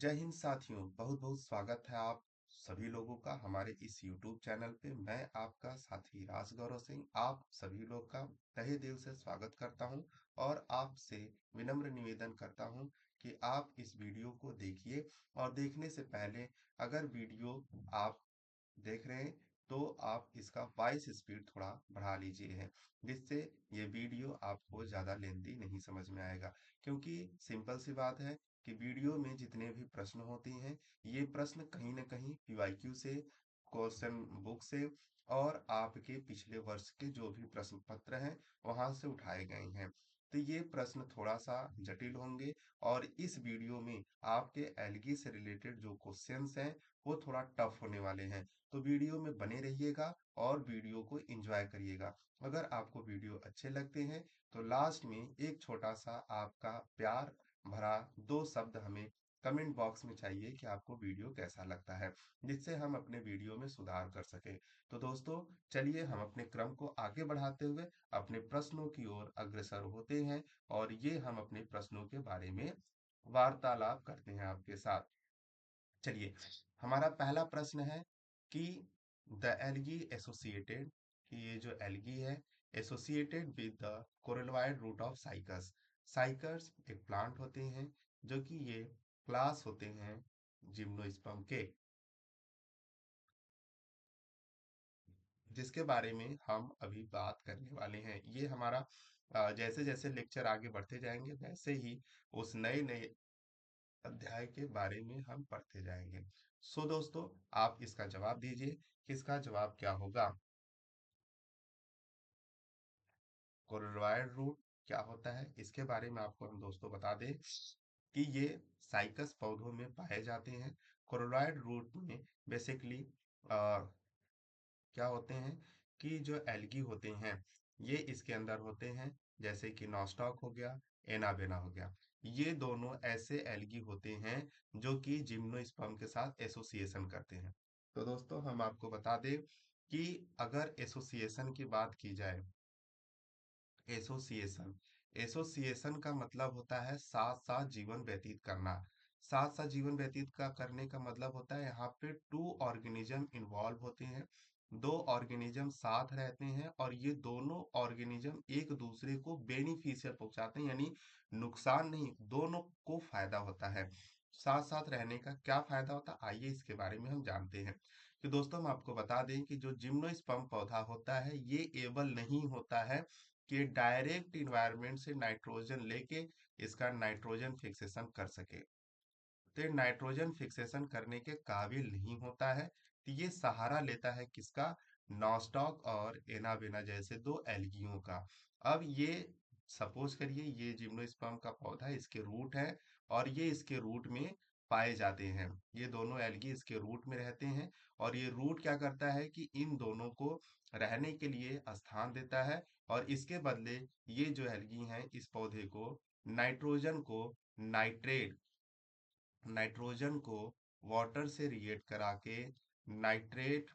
जय हिंद साथियों, बहुत बहुत स्वागत है आप सभी लोगों का हमारे इस YouTube चैनल पे। मैं आपका साथी राज गौरव सिंह आप सभी लोग का तहे दिल से स्वागत करता हूं और आपसे विनम्र निवेदन करता हूं कि आप इस वीडियो को देखिए। और देखने से पहले अगर वीडियो आप देख रहे हैं तो आप इसका वॉइस स्पीड थोड़ा बढ़ा लीजिए है, जिससे ये वीडियो आपको ज़्यादा लेंथी नहीं समझ में आएगा। क्योंकि सिंपल सी बात है कि वीडियो में जितने भी प्रश्न होते हैं, ये प्रश्न कहीं न कहीं पीवाईक्यू से, क्वेश्चन बुक से और आपके पिछले वर्ष के जो भी प्रश्न पत्र हैं, वहाँ से उठाए गए हैं। तो ये प्रश्न थोड़ा-सा जटिल होंगे और इस वीडियो में आपके एल्गी से रिलेटेड जो क्वेश्चंस हैं, वो थोड़ा टफ होने वाले हैं। तो वीडियो में बने रहिएगा और वीडियो को एंजॉय करिएगा। अगर आपको वीडियो अच्छे लगते हैं तो लास्ट में एक छोटा सा आपका प्यार भरा दो शब्द हमें कमेंट बॉक्स में चाहिए कि आपको वीडियो कैसा लगता है, जिससे हम अपने वीडियो में सुधार कर सके। तो दोस्तों, चलिए हम अपने क्रम को आगे बढ़ाते हुए अपने प्रश्नों की ओर अग्रसर होते हैं और ये हम अपने प्रश्नों के बारे में वार्तालाप करते हैं आपके साथ। चलिए, हमारा पहला प्रश्न है कि द एल्गी एसोसिएटेड, कि ये जो एल्गी है associated with the coralloid root of cycas. Cycas एक प्लांट होते हैं जो कि ये क्लास होते हैं जिम्नोस्पर्म के, जिसके बारे में हम अभी बात करने वाले हैं। ये हमारा जैसे जैसे लेक्चर आगे बढ़ते जाएंगे वैसे ही उस नए नए अध्याय के बारे में हम पढ़ते जाएंगे। सो दोस्तों, आप इसका जवाब दीजिए कि इसका जवाब क्या होगा। कोरलवाइड रूट क्या होता है, इसके बारे में आपको हम दोस्तों बता दें कि ये साइकस पौधों में पाए जाते हैं। कोरलवाइड रूट में बेसिकली क्या होते हैं कि जो एल्गी होते हैं ये इसके अंदर होते हैं, जैसे कि नॉस्टॉक हो गया, एनाबेना हो गया। ये दोनों ऐसे एल्गी होते हैं जो कि जिम्नोस्पर्म के साथ एसोसिएशन करते हैं। तो दोस्तों, हम आपको बता दें कि अगर एसोसिएशन की बात की जाए, एसोसिएशन एसोसिएशन का मतलब होता है साथ साथ जीवन व्यतीत करना। साथ साथ जीवन व्यतीत का करने का मतलब होता है यहाँ पे टू ऑर्गेनिज्म इन्वॉल्व होते हैं, दो ऑर्गेनिज्म साथ रहते हैं और ये दोनों ऑर्गेनिज्म एक दूसरे को बेनिफिशियल पहुंचाते हैं, यानी नुकसान नहीं, दोनों को फायदा होता है। साथ साथ रहने का क्या फायदा होता है, आइए इसके बारे में हम जानते हैं। तो दोस्तों, हम आपको बता दें कि जो जिम्नोस्पर्म पौधा होता है ये एबल नहीं होता है कि डायरेक्ट इन्वायरमेंट से नाइट्रोजन लेके इसका नाइट्रोजन फिक्सेशन कर सके। तो ये नाइट्रोजन फिक्सेशन करने के काबिल नहीं होता है। तो ये सहारा लेता है किसका, नॉस्टॉक और एनाबेना जैसे दो एल्गियों का। अब ये सपोज करिए ये जिम्नोस्पर्म का पौधा है, इसके रूट है और ये इसके रूट में पाए जाते हैं। ये दोनों एल्गी इसके रूट में रहते हैं और ये रूट क्या करता है कि इन दोनों को रहने के लिए स्थान देता है और इसके बदले ये जो एल्गी हैं इस पौधे को नाइट्रोजन को नाइट्रेट नाइट्रोजन को वाटर से रिएक्ट करा के नाइट्रेट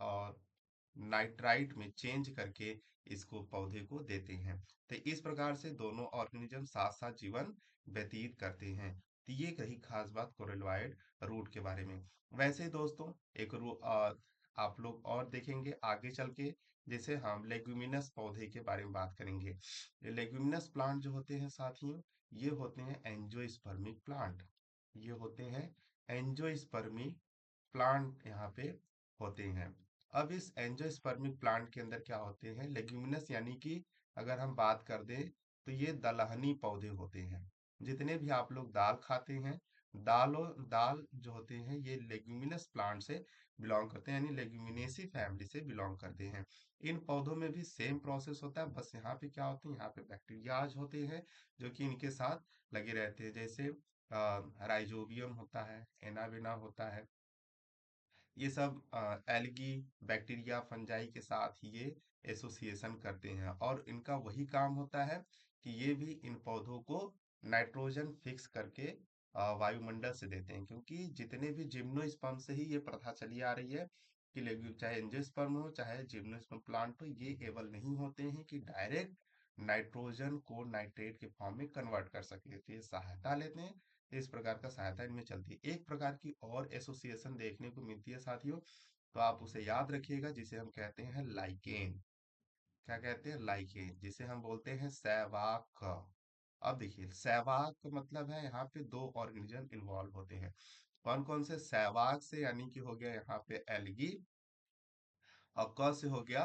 और नाइट्राइट में चेंज करके इसको पौधे को देते हैं। तो इस प्रकार से दोनों ऑर्गेनिज्म साथ साथ जीवन व्यतीत करते हैं। तो ये कही खास बात कोरलवाइड रूट के बारे में। वैसे ही दोस्तों, एक आप लोग और देखेंगे आगे चल के, जैसे हम लेग्यूमिनस पौधे के बारे में बात करेंगे। ये लेग्यूमिनस प्लांट जो होते हैं साथियों, ये होते हैं एंजियोस्पर्मिक प्लांट। ये होते हैं एंजियोस्पर्मिक प्लांट, यहाँ पे होते हैं। अब इस एंजियोस्पर्मिक प्लांट के अंदर क्या होते हैं, लेग्यूमिनस, यानी कि अगर हम बात कर दें तो ये दलहनी पौधे होते हैं। जितने भी आप लोग दाल खाते हैं, दाल जो होते हैं ये लेग्यूमिनस प्लांट से बिलोंग करते हैं, यानी लेग्यूमिनेसी फैमिली से बिलोंग करते हैं। इन पौधों में भी सेम प्रोसेस होता है, बस यहाँ पे क्या होते हैं, यहाँ पे बैक्टीरियाज होते हैं जो कि इनके साथ लगे रहते हैं। जैसे राइजोबियम होता है, एनाबेना होता है, ये सब एल्गी, बैक्टीरिया, फंजाई के साथ ये एसोसिएशन करते हैं और इनका वही काम होता है कि ये भी इन पौधों को नाइट्रोजन फिक्स करके वायुमंडल से देते हैं। क्योंकि जितने भी जिम्नोस्पर्म से ही ये प्रथा चली आ रही है कि चाहे एंजियोस्पर्म हो चाहे जिम्नोस्पर्म प्लांट हो, ये एबल नहीं होते हैं कि डायरेक्ट नाइट्रोजन को नाइट्रेट के फॉर्म में कन्वर्ट कर सके। तो ये सहायता लेते हैं इस प्रकार का सहायता इनमें चलती है। एक प्रकार की और एसोसिएशन देखने को मिलती है साथियों, तो आप उसे याद रखिएगा, जिसे हम कहते हैं लाइकेन। क्या कहते हैं? लाइकेन, जिसे हम बोलते हैं सहवाग। अब देखिए, सहवाग का मतलब है यहाँ पे दो ऑर्गेनिज्म इन्वॉल्व होते हैं। कौन कौन से? सहवाग से यानी कि हो गया यहाँ पे एल्गी, और क से हो गया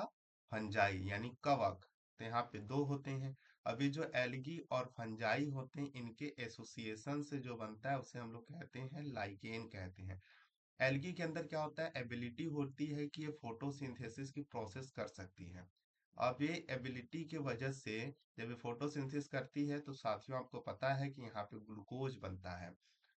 फंजाई यानी कवक। तो यहाँ पे दो होते हैं। अभी जो एल्गी और फंजाई होते हैं, इनके एसोसिएशन से जो बनता है उसे हम लोग कहते हैं लाइकेन कहते हैं। एल्गी के अंदर क्या होता है? एबिलिटी होती है कि ये फोटोसिंथेसिस की प्रोसेस कर सकती है। अब ये एबिलिटी की वजह से जब ये फोटोसिंथेसिस करती है, तो साथियों आपको पता है कि यहाँ पे ग्लूकोज बनता है।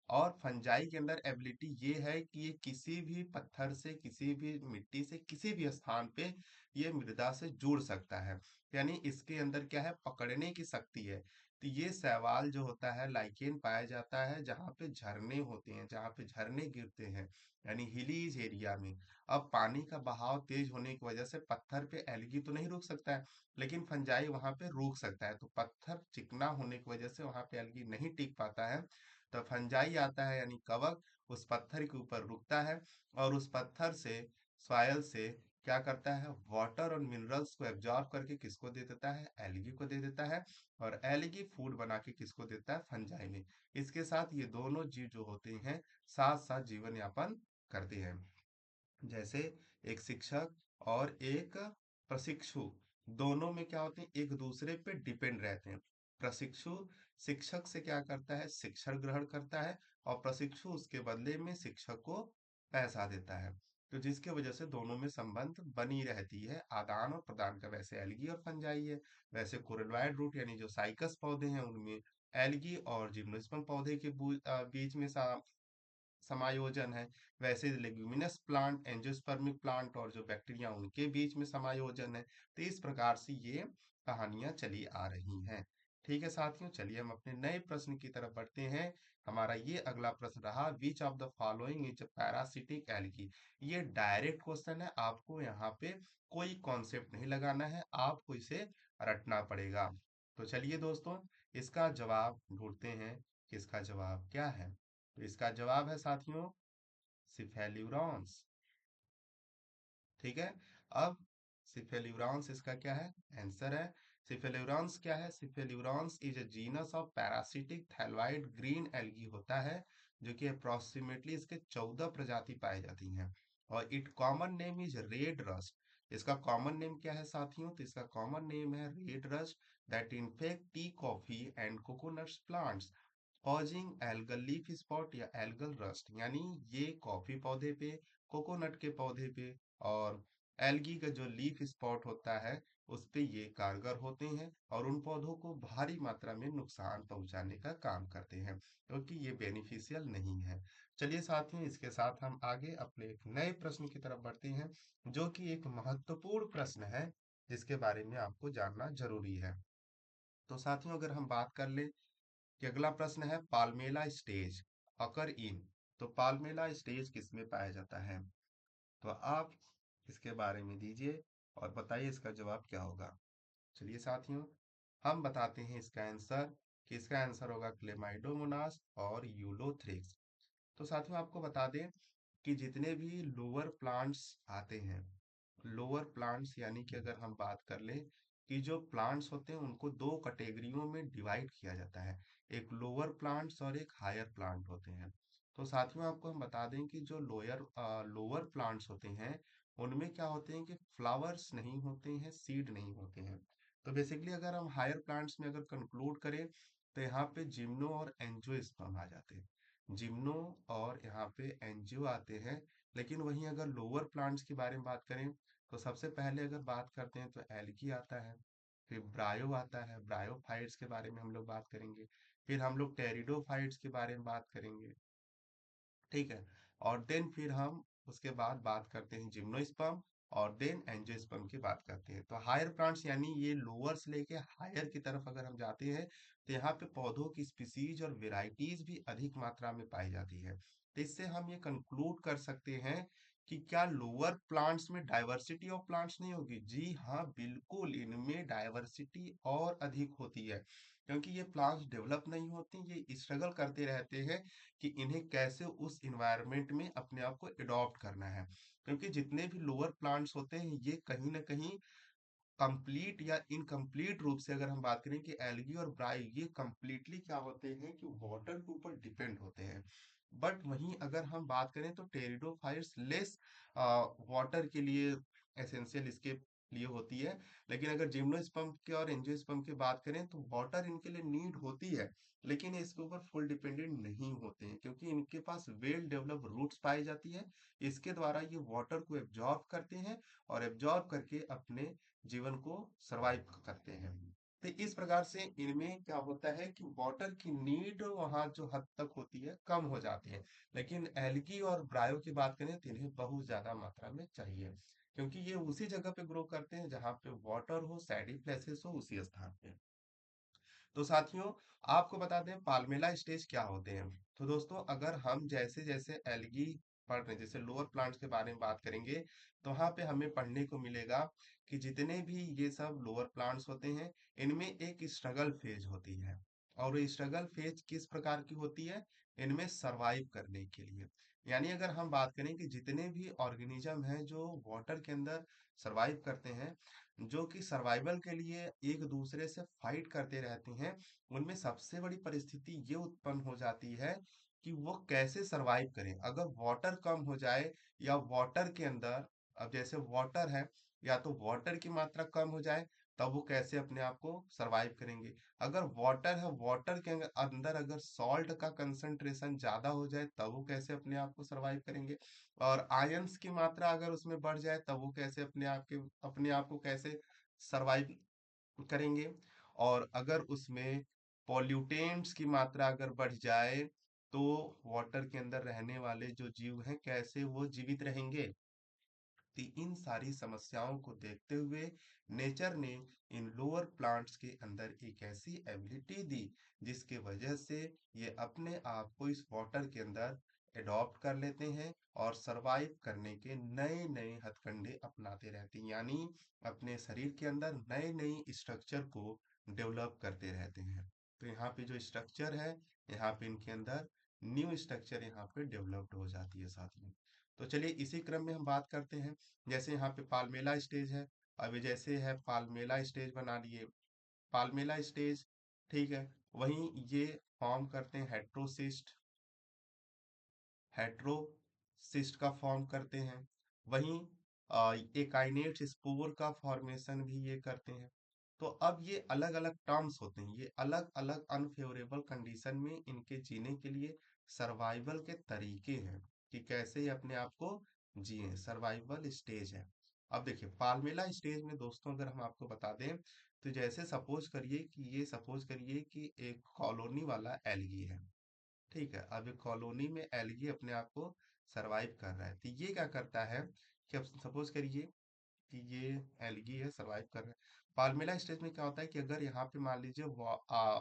और फंजाई के अंदर एबिलिटी ये है कि ये किसी भी पत्थर से, किसी भी मिट्टी से, किसी भी स्थान पे ये मृदा से जुड़ सकता है। यानी इसके अंदर क्या है? पकड़ने की शक्ति है। तो ये शैवाल जो होता है, लाइकेन पाया जाता है जहाँ पे झरने होते हैं, जहाँ पे झरने गिरते हैं, यानी हिलीज एरिया में। अब पानी का बहाव तेज होने की वजह से पत्थर पे एल्गी तो नहीं रुक सकता है, लेकिन फंजाई वहां पे रुक सकता है। तो पत्थर चिकना होने की वजह से वहां पे एल्गी नहीं टिक पाता है। तो फंजाई आता है यानी कवक, उस पत्थर के ऊपर रुकता है, और उस पत्थर से, सॉयल से क्या करता है? वाटर और मिनरल्स को एब्जॉर्ब करके किसको दे देता है? एल्गी को दे देता है। और एल्गी फूड बना के किसको देता है? फंजाई में। इसके साथ ये दोनों जीव जो होते हैं, साथ साथ जीवन यापन करते हैं। जैसे एक शिक्षक और एक प्रशिक्षु, दोनों में क्या होते हैं? एक दूसरे पे डिपेंड रहते हैं। प्रशिक्षु शिक्षक से क्या करता है? शिक्षण ग्रहण करता है, और प्रशिक्षु उसके बदले में शिक्षक को पैसा देता है। तो जिसके वजह से दोनों में संबंध बनी रहती है, आदान और प्रदान का। वैसे एल्गी और फंजाई है। वैसे कोरलवाइड रूट यानी जो साइकस पौधे हैं, उनमें एल्गी और जिम्नोस्पर्म पौधे के बीच में समायोजन है। वैसे लेग्यूमिनस प्लांट, एंजियोस्पर्मिक प्लांट और जो बैक्टीरिया, उनके बीच में समायोजन है। तो इस प्रकार से ये कहानियां चली आ रही हैं। ठीक है साथियों, चलिए हम अपने नए प्रश्न की तरफ बढ़ते हैं। हमारा ये अगला प्रश्न रहा, विच of the following is parasitic algae. ये डायरेक्ट क्वेश्चन है, आपको यहाँ पे कोई कॉन्सेप्ट नहीं लगाना है, आपको इसे रटना पड़ेगा। तो चलिए दोस्तों, इसका जवाब ढूंढते हैं कि इसका जवाब क्या है। तो इसका जवाब है साथियों, सिफेल्यूरॉन्स। ठीक है। अब सिफेल्यूरॉन्स इसका क्या है? आंसर है। सिफेल्यूरॉन्स क्या है? Cephaleuros is a genus of parasitic thalloid green algae होता है, जो कि अप्रोक्सीमेटली इसके 14 प्रजाति पाई जाती हैं। और it common name is red rust. इसका कॉमन नेम क्या है साथियों? तो इसका कॉमन नेम है red rust, that infect T, coffee and coconuts plants causing algal leaf spot या एल्गल रस्ट। यानी ये कॉफी पौधे पे, कोकोनट के पौधे पे, और एल्गी का जो लीफ स्पॉट होता है, उस पे ये कारगर होते हैं, और उन पौधों को भारी मात्रा में नुकसान पहुंचाने का काम करते हैं, क्योंकि ये बेनिफिशियल नहीं है। चलिए साथियों, इसके साथ हम आगे अपने एक नए प्रश्न की तरफ बढ़ते हैं, जो कि एक महत्वपूर्ण प्रश्न है, जिसके बारे में आपको जानना जरूरी है। तो साथियों, अगर हम बात कर ले कि अगला प्रश्न है, पाल्मेला स्टेज अकर इन। तो पाल्मेला स्टेज किसमें पाया जाता है? तो आप इसके बारे में दीजिए और बताइए इसका जवाब क्या होगा। चलिए साथियों, हम बताते हैं इसका आंसर, कि इसका आंसर होगा क्लेमाइडोमोनास और यूलोथ्रिक्स। तो साथियों आपको बता दें कि जितने भी लोअर प्लांट्स आते हैं, लोअर प्लांट्स यानी कि अगर हम बात कर लें कि जो प्लांट्स होते हैं, उनको दो कैटेगरियों में डिवाइड किया जाता है। एक लोअर प्लांट्स और एक हायर प्लांट होते हैं। तो साथियों आपको हम बता दें कि जो लोअर प्लांट्स होते हैं, उनमें क्या होते हैं कि फ्लावर्स नहीं होते हैं, सीड नहीं होते हैं। तो बेसिकली अगर हम हायर प्लांट्स में अगर कंक्लूड करें, तो यहाँ पे जिम्नो और एंजियोस्पर्म आ जाते हैं। जिम्नो और यहाँ पे एंजियो आते हैं। लेकिन वहीं अगर लोअर प्लांट्स के बारे में बात करें, तो सबसे पहले अगर बात करते हैं तो एल्गी आता है। फिर ब्रायो आता है, ब्रायोफाइट्स के बारे में हम लोग बात करेंगे। फिर हम लोग टेरिडोफाइट्स के बारे में बात करेंगे। ठीक है। और देन फिर हम उसके बाद बात करते हैं जिम्नोस्पर्म, और देन एंजियोस्पर्म की बात करते हैं। तो हायर प्लांट्स यानी ये लोअर से लेके हायर की तरफ अगर हम जाते हैं, तो यहाँ पे पौधों की स्पीसीज और वेराइटीज भी अधिक मात्रा में पाई जाती है। तो इससे हम ये कंक्लूड कर सकते हैं कि क्या लोअर प्लांट्स में डाइवर्सिटी ऑफ प्लांट्स नहीं होगी? जी हाँ, बिल्कुल, इनमें डाइवर्सिटी और अधिक होती है, क्योंकि ये प्लांट्स डेवलप नहीं होती, ये स्ट्रगल करते रहते हैं कि इन्हें कैसे उस इन्वायरमेंट में अपने आप को अडॉप्ट करना है। क्योंकि जितने भी लोअर प्लांट्स होते हैं, ये कहीं ना कहीं कंप्लीट या इनकम्प्लीट रूप से अगर हम बात करें कि एल्गी और ब्राई, ये कंप्लीटली क्या होते हैं कि वाटर के ऊपर डिपेंड होते हैं। बट वहीं अगर हम बात करें तो टेरिडोफाइट्स लेस वाटर के लिए एसेंशियल इसके लिए होती है। लेकिन अगर जिम्नोस्पर्म के और एंजियोस्पर्म की बात करें तो वाटर इनके लिए नीड होती है, लेकिन ये इसके ऊपर फुल डिपेंडेंट नहीं होते हैं, क्योंकि इनके पास वेल डेवलप रूट्स पाई जाती है। इसके द्वारा ये वाटर को एब्जॉर्ब करते हैं और एब्जॉर्ब करके अपने जीवन को सरवाइव करते हैं। तो इस प्रकार से इनमें क्या होता है कि वाटर की नीड वहाँ जो हद तक होती है कम हो जाती है। लेकिन एल्गी और ब्रायो की बात करें तो इन्हें बहुत ज्यादा मात्रा में चाहिए, क्योंकि ये उसी जगह पे ग्रो करते हैं जहाँ पे वाटर हो, सैडी प्लेसेस हो, उसी स्थान पे। तो साथियों, आपको बता दें पाल्मेला स्टेज क्या होते हैं। तो दोस्तों, अगर हम जैसे जैसे एल्गी पढ़ रहे हैं, जैसे लोअर प्लांट्स के बारे में बात करेंगे, तो वहां पे हमें पढ़ने को मिलेगा कि जितने भी ये सब लोअर प्लांट्स होते हैं, इनमें एक स्ट्रगल फेज होती है। और ये स्ट्रगल फेज किस प्रकार की होती है? इनमें सरवाइव करने के लिए। यानी अगर हम बात करें कि जितने भी ऑर्गेनिज्म हैं जो वाटर के अंदर सरवाइव करते हैं, जो कि सर्वाइवल के लिए एक दूसरे से फाइट करते रहते हैं, उनमें सबसे बड़ी परिस्थिति ये उत्पन्न हो जाती है कि वो कैसे सरवाइव करें। अगर वाटर कम हो जाए या वाटर के अंदर, अब जैसे वाटर है, या तो वाटर की मात्रा कम हो जाए, तब वो कैसे अपने आप को सरवाइव करेंगे। अगर वाटर है, वाटर के अंदर अगर सॉल्ट का कंसंट्रेशन ज्यादा हो जाए, तब वो कैसे अपने आप को सरवाइव करेंगे। और आयंस की मात्रा अगर उसमें बढ़ जाए, तब वो कैसे अपने आप को कैसे सरवाइव करेंगे। और अगर उसमें पॉल्यूटेंट्स की मात्रा अगर बढ़ जाए, तो वाटर के अंदर रहने वाले जो जीव हैं कैसे वो जीवित रहेंगे। तो इन सारी समस्याओं को देखते हुए नेचर ने इन लोअर प्लांट्स के अंदर एक ऐसी एबिलिटी दी, जिसके वजह से ये अपने आप को इस वाटर के अंदर एडॉप्ट कर लेते हैं और सरवाइव करने के नए नए हथकंडे अपनाते रहते हैं। यानी अपने शरीर के अंदर नए नए स्ट्रक्चर को डेवलप करते रहते हैं। तो यहाँ पे जो स्ट्रक्चर है, यहाँ पे इनके अंदर न्यू स्ट्रक्चर यहाँ पे डेवलप्ड हो जाती है साथ में। तो चलिए इसी क्रम में हम बात करते हैं। जैसे यहाँ पे पाल्मेला स्टेज है, अभी जैसे है पाल्मेला स्टेज बना लिए, पाल्मेला स्टेज, ठीक है। वहीं ये फॉर्म करते हैं हेट्रोसिस्ट, हेट्रोसिस्ट का फॉर्म करते हैं। वहीं एकाइनेट स्पोर का फॉर्मेशन भी ये करते हैं। तो अब ये अलग अलग टर्म्स होते हैं, ये अलग अलग अनफेवरेबल कंडीशन में इनके जीने के लिए सर्वाइवल के तरीके हैं कि कैसे ये अपने आप को जिए, सर्वाइवल स्टेज है। अब देखिए पाल्मेला स्टेज में दोस्तों, अगर हम आपको बता दें, तो जैसे सपोज करिए कि एक कॉलोनी वाला एल्गी है, ठीक है। अब एक कॉलोनी में एल्गी अपने आप को सरवाइव कर रहा है, तो ये क्या करता है कि अब सपोज करिए कि ये एल्गी है, सरवाइव कर रहा है। पाल्मेला स्टेज में क्या होता है कि अगर यहाँ पे मान लीजिए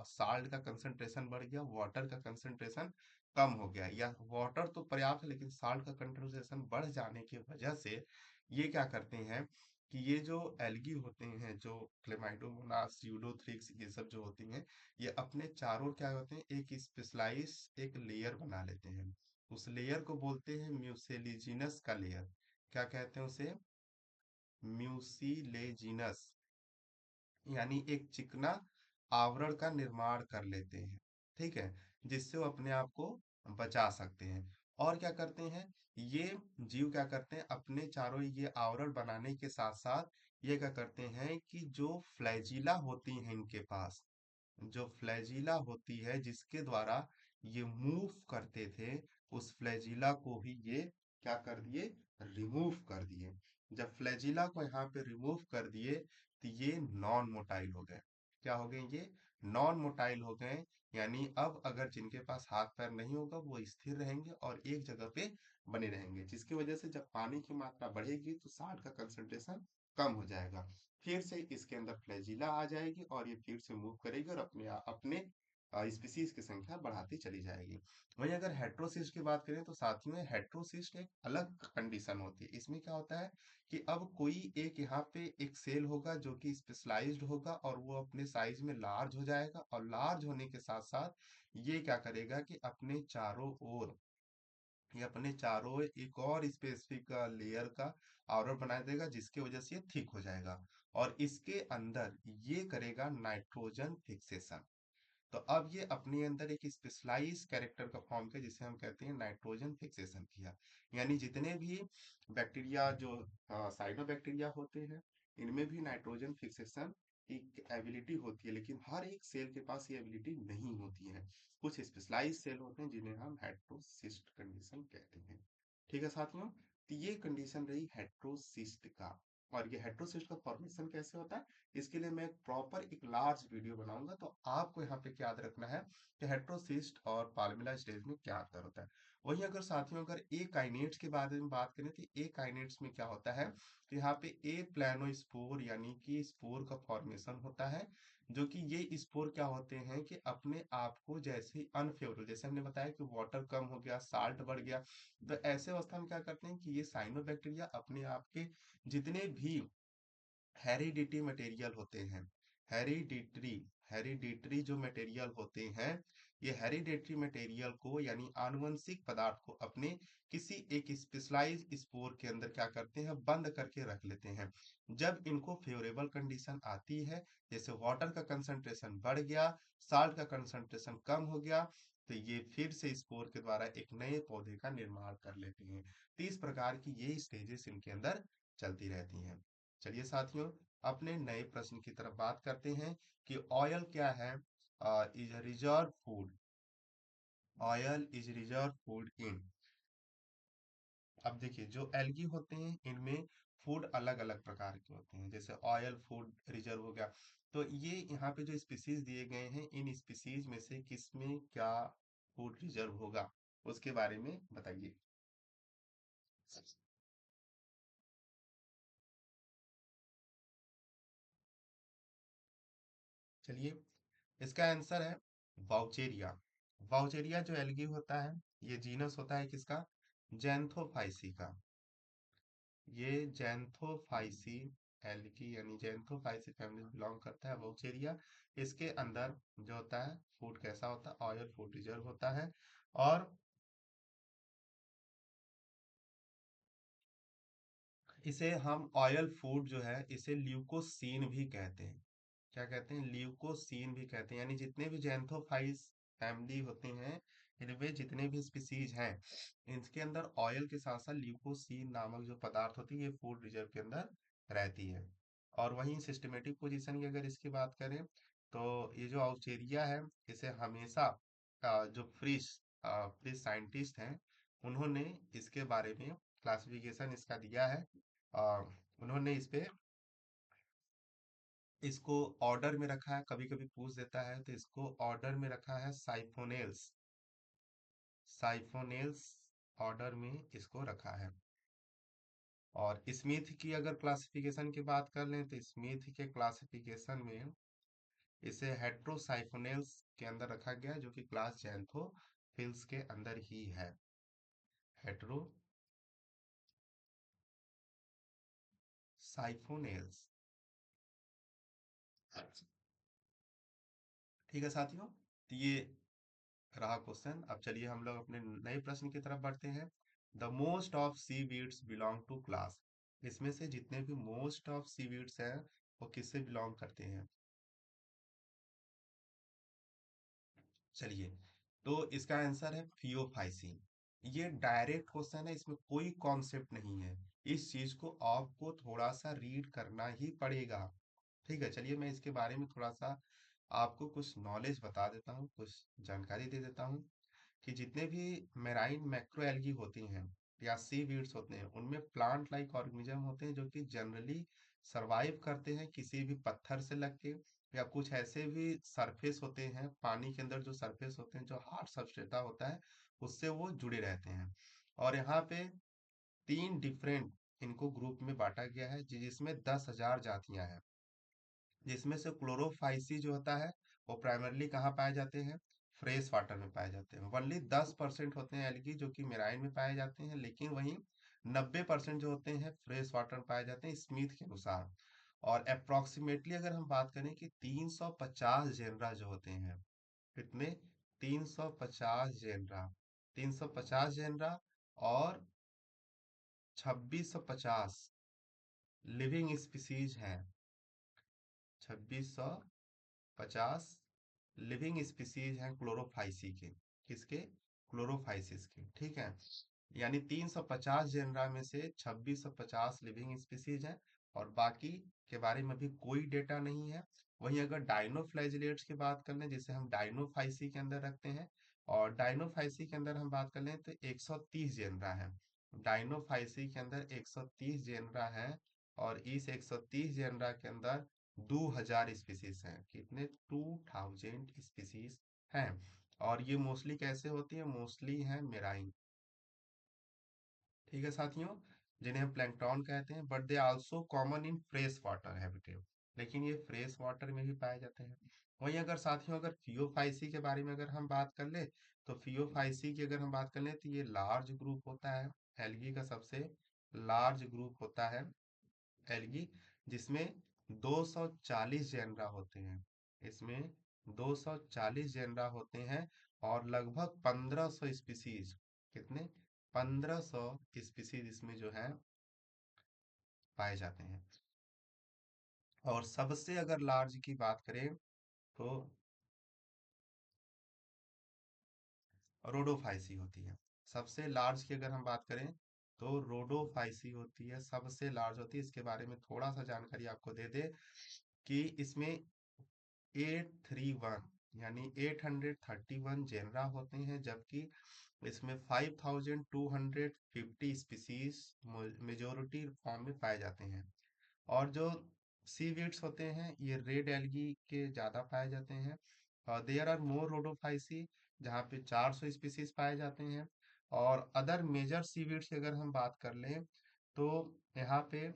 साल्ट का कंसंट्रेशन बढ़ गया, वाटर का कंसंट्रेशन कम हो गया, या वाटर तो पर्याप्त है लेकिन साल्ट का कंसंट्रेशन बढ़ जाने की वजह से ये क्या करते हैं कि ये जो एल्गी होते हैं, जो क्लेमाइडोमोनास, स्यूडोथ्रिक्स, ये सब जो होती हैं, ये अपने चारों क्या होते हैं, एक स्पेशलाइज एक लेयर बना लेते हैं। उस लेयर को बोलते हैं म्यूसेलिजिनस का लेयर। क्या कहते हैं उसे? म्यूसिलेजिनस। यानी एक चिकना आवरण का निर्माण कर लेते हैं, ठीक है, जिससे वो अपने आप को बचा सकते हैं। और क्या करते हैं ये जीव, क्या करते हैं अपने चारों ये आवरण बनाने के साथ साथ ये क्या करते हैं कि जो फ्लैजिला होती हैं इनके पास, जो फ्लैजिला होती है जिसके द्वारा ये मूव करते थे, उस फ्लैजिला को भी ये क्या कर दिए, रिमूव कर दिए। जब फ्लैजिला को यहाँ पे रिमूव कर दिए, तो ये नॉन मोटाइल हो गए। क्या हो गए ये? नॉन मोटाइल हो गए। यानी अब अगर जिनके पास हाथ पैर नहीं होगा, वो स्थिर रहेंगे और एक जगह पे बने रहेंगे, जिसकी वजह से जब पानी की मात्रा बढ़ेगी तो साल्ट का कंसंट्रेशन कम हो जाएगा। फिर से इसके अंदर फ्लैजिला आ जाएगी और ये फिर से मूव करेगी और अपने स्पीसीज की संख्या बढ़ाती चली जाएगी। वहीं अगर हेट्रोसिस्ट की बात करें तो साथियों में हेट्रोसिस्ट एक अलग कंडीशन होती है। इसमें क्या होता है कि अब कोई एक यहाँ पे एक सेल होगा जो कि स्पेशलाइज्ड होगा और वो अपने साइज में लार्ज हो जाएगा, और लार्ज होने के साथ साथ ये क्या करेगा कि अपने चारों ओर, ये अपने चारों ओर एक और स्पेसिफिक लेयर का आवरण बना देगा, जिसकी वजह से ये थिक हो जाएगा, और इसके अंदर ये करेगा नाइट्रोजन फिक्सेशन। तो अब ये अपने अंदर एक स्पेशलाइज कैरेक्टर का फॉर्म किया, जिसे हम कहते हैं नाइट्रोजन फिक्सेशन किया। यानी जितने भी बैक्टीरिया जो साइनोबैक्टीरिया होते हैं, इनमें भी नाइट्रोजन फिक्सेशन की एबिलिटी होती है, लेकिन हर एक सेल के पास ये एबिलिटी नहीं होती है। कुछ स्पेशलाइज सेल होते हैं जिन्हें हम हेट्रोसिस्ट कंडीशन कहते हैं। ठीक है साथियों, तो ये कंडीशन रही हेट्रोसिस्ट का। और ये हेट्रोसिस्ट का फॉर्मेशन कैसे होता है, इसके लिए मैं एक प्रॉपर एक लार्ज वीडियो बनाऊंगा। तो आपको यहाँ पे क्या याद रखना है कि हेट्रोसिस्ट और पाल्मिला स्टेज में क्या अंतर होता है। वहीं अगर साथियों अगर ए काइनेट्स के बारे में बात करें तो ए काइनेट्स में क्या होता है कि यहाँ पे ए प्लानोस्पोर यानी कि स्पोर का फॉर्मेशन होता है, जो कि ये स्पोर क्या होते हैं कि अपने आप को जैसे अनफेवरेबल, जैसे हमने बताया कि वाटर कम हो गया, साल्ट बढ़ गया, तो ऐसे अवस्था में क्या करते हैं कि ये साइनोबैक्टीरिया अपने आप के जितने भी हेरिडिटी मटेरियल होते हैं, हेरिडिटरी हेरिडिटरी जो मटेरियल होते हैं, ये हेरिडिटरी मटेरियल को यानी आनुवंशिक पदार्थ को अपने किसी एक स्पेशलाइज स्पोर के अंदर क्या करते हैं, बंद करके रख लेते हैं। जब इनको फेवरेबल कंडीशन आती है, जैसे वाटर का कंसंट्रेशन बढ़ गया, साल्ट का कंसंट्रेशन कम हो गया, तो ये फिर से स्पोर के द्वारा एक नए पौधे का निर्माण कर लेते हैं। तो इस प्रकार की ये स्टेजेस इनके अंदर चलती रहती हैं। चलिए साथियों, अपने नए प्रश्न की तरफ बात करते हैं कि ऑयल क्या है। Is reserve food, oil is reserve food in. अब देखिए जो एल्गी होते हैं इनमें फूड अलग अलग प्रकार के होते हैं, जैसे ऑयल फूड रिजर्व हो गया। तो ये यहाँ पे जो स्पीसीज दिए गए हैं, इन स्पीसीज में से किसमें क्या फूड रिजर्व होगा, उसके बारे में बताइए। चलिए, इसका आंसर है वाउचेरिया। वाउचेरिया जो एल्गी होता है, ये जीनस होता है किसका, जैंथोफाइसी का। ये जैंथोफाइसी एल्गी यानी जैंथोफाइसी फैमिली से बिलोंग करता है वाउचेरिया। इसके अंदर जो होता है फूड कैसा होता है, ऑयल फूड रिजर्व होता है। और इसे हम ऑयल फूड जो है इसे ल्यूकोसीन भी कहते हैं। क्या कहते हैं, ल्यूकोसीन भी कहते हैं। यानी जितने भी जैंथोफाइस फैमिली होते हैं, इनमें जितने भी स्पीसीज हैं, इनके अंदर ऑयल के साथ साथ ल्यूकोसीन नामक जो पदार्थ होती है ये फूड रिजर्व के अंदर रहती है। और वहीं सिस्टमेटिक पोजीशन की अगर इसकी बात करें, तो ये जो आउचेरिया है, इसे हमेशा जो फिश फिश साइंटिस्ट हैं, उन्होंने इसके बारे में क्लासिफिकेशन इसका दिया है। अ, उन्होंने इस पे इसको ऑर्डर में रखा है, कभी कभी पूछ देता है, तो इसको ऑर्डर में रखा है साइफोनेल्स, साइफोनेल्स ऑर्डर में इसको रखा है। और स्मिथ की अगर क्लासिफिकेशन की बात कर लें, तो स्मिथ के क्लासिफिकेशन में इसे हेट्रोसाइफोनेल्स के अंदर रखा गया है, जो कि क्लास जैंथोफिल्स के अंदर ही है। हेट्रोसाइफोनेल्स। ठीक है साथियों, तो ये रहा क्वेश्चन। अब चलिए हम लोग अपने नए प्रश्न की तरफ बढ़ते हैं। The most of seaweeds belong to class. इसमें से जितने भी मोस्ट ऑफ सी वीड्स हैं वो किससे बिलोंग करते हैं। चलिए, तो इसका आंसर है फियोफाइसीन। ये डायरेक्ट क्वेश्चन है, इसमें कोई कॉन्सेप्ट नहीं है। इस चीज को आपको थोड़ा सा रीड करना ही पड़ेगा। ठीक है, चलिए मैं इसके बारे में थोड़ा सा आपको कुछ नॉलेज बता देता हूँ, कुछ जानकारी दे देता हूँ कि जितने भी मेराइन मैक्रो एल्गी होती हैं या सी वीड्स होते हैं, उनमें प्लांट लाइक ऑर्गेनिज्म होते हैं जो कि जनरली सरवाइव करते हैं किसी भी पत्थर से लग के, या कुछ ऐसे भी सरफेस होते हैं पानी के अंदर, जो सरफेस होते हैं जो हार्ड सबस्ट्रेटा होता है उससे वो जुड़े रहते हैं। और यहाँ पे तीन डिफरेंट इनको ग्रुप में बांटा गया है, जिसमें 10,000 जातियां हैं। जिसमें से क्लोरोफाइसी जो होता है वो प्राइमरली कहाँ पाए जाते हैं? फ्रेश वाटर में पाए जाते हैं। ओनली 10% होते हैं एल्गी जो कि मेराइन में पाए जाते हैं, लेकिन वहीं 90% जो होते हैं फ्रेश वाटर में पाए जाते हैं स्मिथ के अनुसार। और अप्रोक्सीमेटली अगर हम बात करें कि 350 जेनरा जो होते हैं, कितने? 350 जेनरा, 350 जेनरा, और 2650 लिविंग स्पीसीज हैं। 2650 लिविंग स्पीसीज हैं क्लोरोफाइसी के। किसके? क्लोरोफाइसिस के, ठीक है। यानी 350 जेनरा में से 2650 लिविंग स्पीसीज हैं, और बाकी के बारे में भी कोई डेटा नहीं है। वहीं अगर डाइनोफ्लैजिलेट्स की बात कर लें, जिसे हम डाइनोफाइसी के अंदर रखते हैं, और डाइनोफाइसी के अंदर हम बात कर लें तो 130 जेनरा है। डाइनोफाइसी के अंदर 130 जेनरा है, और इस 130 जेनरा के अंदर 2000 स्पीसीज हैं। कितने? 2000 स्पीसीज हैं। और ये मोस्टली कैसे होती है? मोस्टली है मेराइन, ठीक है साथियों, जिन्हें हम प्लैंकटन कहते हैं। But they also common in fresh water habitat, लेकिन ये फ्रेश वाटर में भी पाए जाते हैं। वहीं अगर साथियों अगर फियोफाइसी के बारे में अगर हम बात कर ले, तो फियोफाइसी की अगर हम बात कर ले तो ये लार्ज ग्रुप होता है, एल्गी का सबसे लार्ज ग्रुप होता है एल्गी, जिसमें 240 जेनरा होते हैं। इसमें 240 जेनरा होते हैं, और लगभग 1500 स्पीसीज, कितने? 1500 स्पीसीज इसमें जो है पाए जाते हैं। और सबसे अगर लार्ज की बात करें तो रोडोफाइसी होती है। सबसे लार्ज की अगर हम बात करें तो रोडोफाइसी होती है, सबसे लार्ज होती है। इसके बारे में थोड़ा सा जानकारी आपको दे दे कि इसमें 831 यानी 831 जेनरा होते हैं, जबकि इसमें 5250 स्पीसीज मेजोरिटी फॉर्म में पाए जाते हैं। और जो सीवीड्स होते हैं ये रेड एल्गी के ज़्यादा पाए जाते हैं। देयर आर मोर रोडोफाइसी, जहाँ पे 400 स्पीसीज पाए जाते हैं। और अदर मेजर सीवीड्स की अगर हम बात कर लें तो यहाँ पे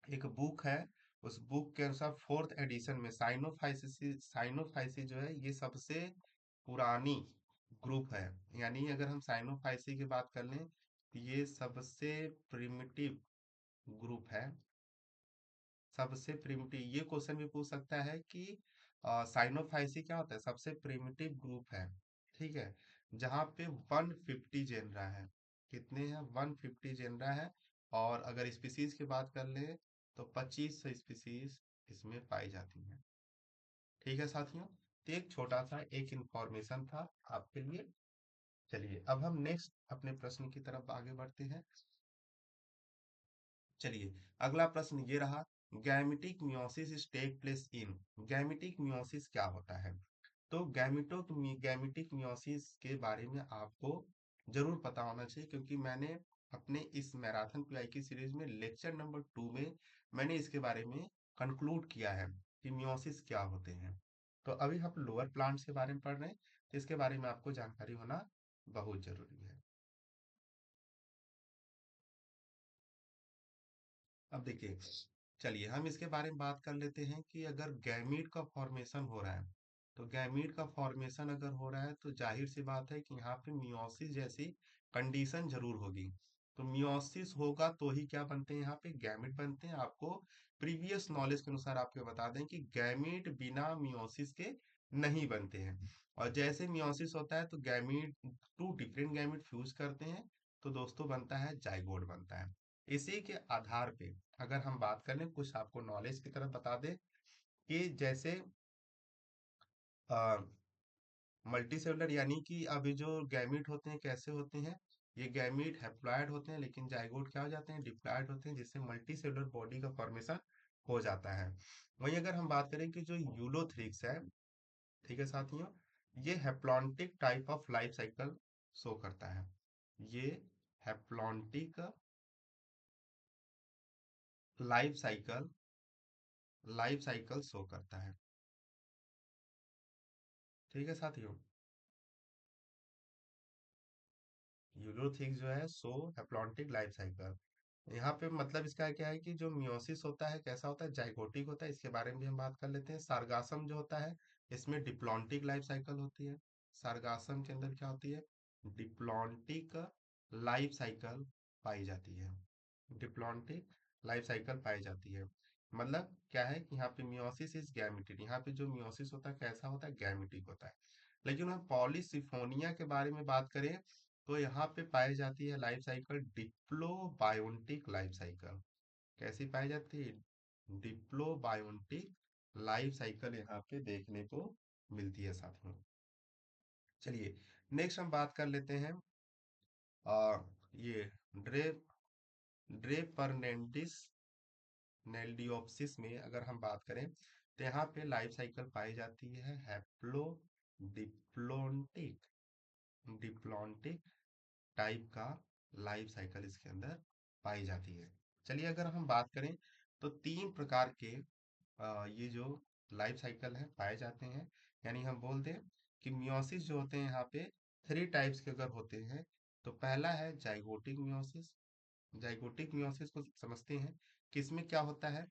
एक बुक है, उस बुक के अनुसार फोर्थ एडिशन में साइनोफाइसी जो है ये सबसे पुरानी ग्रुप है। यानी अगर हम साइनोफाइसी की बात कर लें तो ये सबसे प्रिमिटिव ग्रुप है। सबसे प्रिमिटिव, ये क्वेश्चन भी पूछ सकता है कि साइनोफाइसी क्या होता है? सबसे प्रिमिटिव ग्रुप है, ठीक है, जहाँ पे 150 जेनरा है। कितने हैं? 150 जेनरा है। और अगर स्पीसीज की बात कर ले तो 2500 स्पीसीज इसमें पाई जाती हैं। ठीक है साथियों, तो एक छोटा सा एक इंफॉर्मेशन था आपके लिए। चलिए अब हम नेक्स्ट अपने प्रश्न की तरफ आगे बढ़ते हैं। चलिए अगला प्रश्न ये रहा, gametic meiosis take place in. Gametic meiosis क्या होता है? तो गैमेटिक मियोसिस के बारे में आपको जरूर पता होना चाहिए, क्योंकि मैंने अपने इस मैराथन पीआई की सीरीज में लेक्चर नंबर 2 में मैंने इसके बारे में कंक्लूड किया है कि मियोसिस क्या होते हैं। तो अभी हम लोअर प्लांट्स के बारे में पढ़ रहे हैं, तो इसके बारे में आपको जानकारी होना बहुत जरूरी है। अब देखिए, चलिए हम इसके बारे में बात कर लेते हैं कि अगर गैमीट का फॉर्मेशन हो रहा है, तो गैमीट का फॉर्मेशन अगर हो रहा है तो जाहिर सी बात है कि यहाँ पे मियोसिस जैसी कंडीशन जरूर होगी। तो मियोसिस होगा तो ही क्या बनते हैं? यहाँ पे गैमीट बनते हैं। आपको प्रीवियस नॉलेज के अनुसार आपको बता दें कि गैमीट बिना मियोसिस के नहीं बनते हैं। और जैसे मियोसिस होता है तो gamete, two different gamete fuse करते हैं, तो दोस्तों बनता है जाइगोट बनता है। इसी के आधार पे अगर हम बात करें, कुछ आपको नॉलेज की तरफ बता दें कि जैसे मल्टीसेलुलर, यानी कि अभी जो गैमीट होते हैं कैसे होते हैं? ये गैमीट हैप्लॉयड होते हैं, लेकिन जाइगोट क्या हो जाते हैं? डिप्लॉयड होते हैं, जिससे मल्टीसेलुलर बॉडी का फॉर्मेशन हो जाता है। वहीं अगर हम बात करें कि जो यूलोथ्रिक्स है, ठीक है साथियों, ये haplontic type of life cycle show करता है। ये हैप्लॉन्टिक लाइफ साइकिल शो करता है। ठीक है साथियों, यूलोथिक जो है सो हैप्लॉन्टिक लाइफ साइकिल। यहाँ पे मतलब इसका क्या है कि जो मियोसिस होता है कैसा होता है? जाइगोटिक होता है। इसके बारे में भी हम बात कर लेते हैं। सार्गासम जो होता है इसमें डिप्लॉन्टिक लाइफ साइकिल होती है। सार्गासम के अंदर क्या होती है? डिप्लॉन्टिक लाइफ साइकिल पाई जाती है। डिप्लॉन्टिक लाइफ साइकिल पाई जाती है। मतलब क्या है कि यहाँ पे मियोसिस इज गैमेटिक, यहाँ पे जो मियोसिस होता है कैसा होता है? गैमेटिक होता है। लेकिन हम पॉलीसिफोनिया के बारे में बात करें तो यहाँ पे पाई जाती है लाइफ साइकिल डिप्लोबायोन्टिक लाइफ साइकिल। कैसी पाई जाती है? डिप्लोबायोन्टिक लाइफ साइकिल यहाँ पे देखने को मिलती है साथियों। चलिए नेक्स्ट हम बात कर लेते हैं ये ड्रे ड्रेपरनेंटिस नेल्डियोप्सिस में अगर हम बात करें तो यहाँ पे लाइफ साइकिल पाई जाती है हैप्लो डिप्लोन्टिक डिप्लोन्टिक टाइप का लाइफ साइकिल इसके अंदर पाई जाती है। चलिए अगर हम बात करें तो तीन प्रकार के ये जो लाइफ साइकिल है पाए जाते हैं। यानी हम बोल दें कि मियोसिस जो होते हैं यहाँ पे थ्री टाइप्स के अगर होते हैं तो पहला है जाइगोटिक मियोसिस। जाइगोटिक मियोसिस को समझते हैं कि इसमें क्या होता है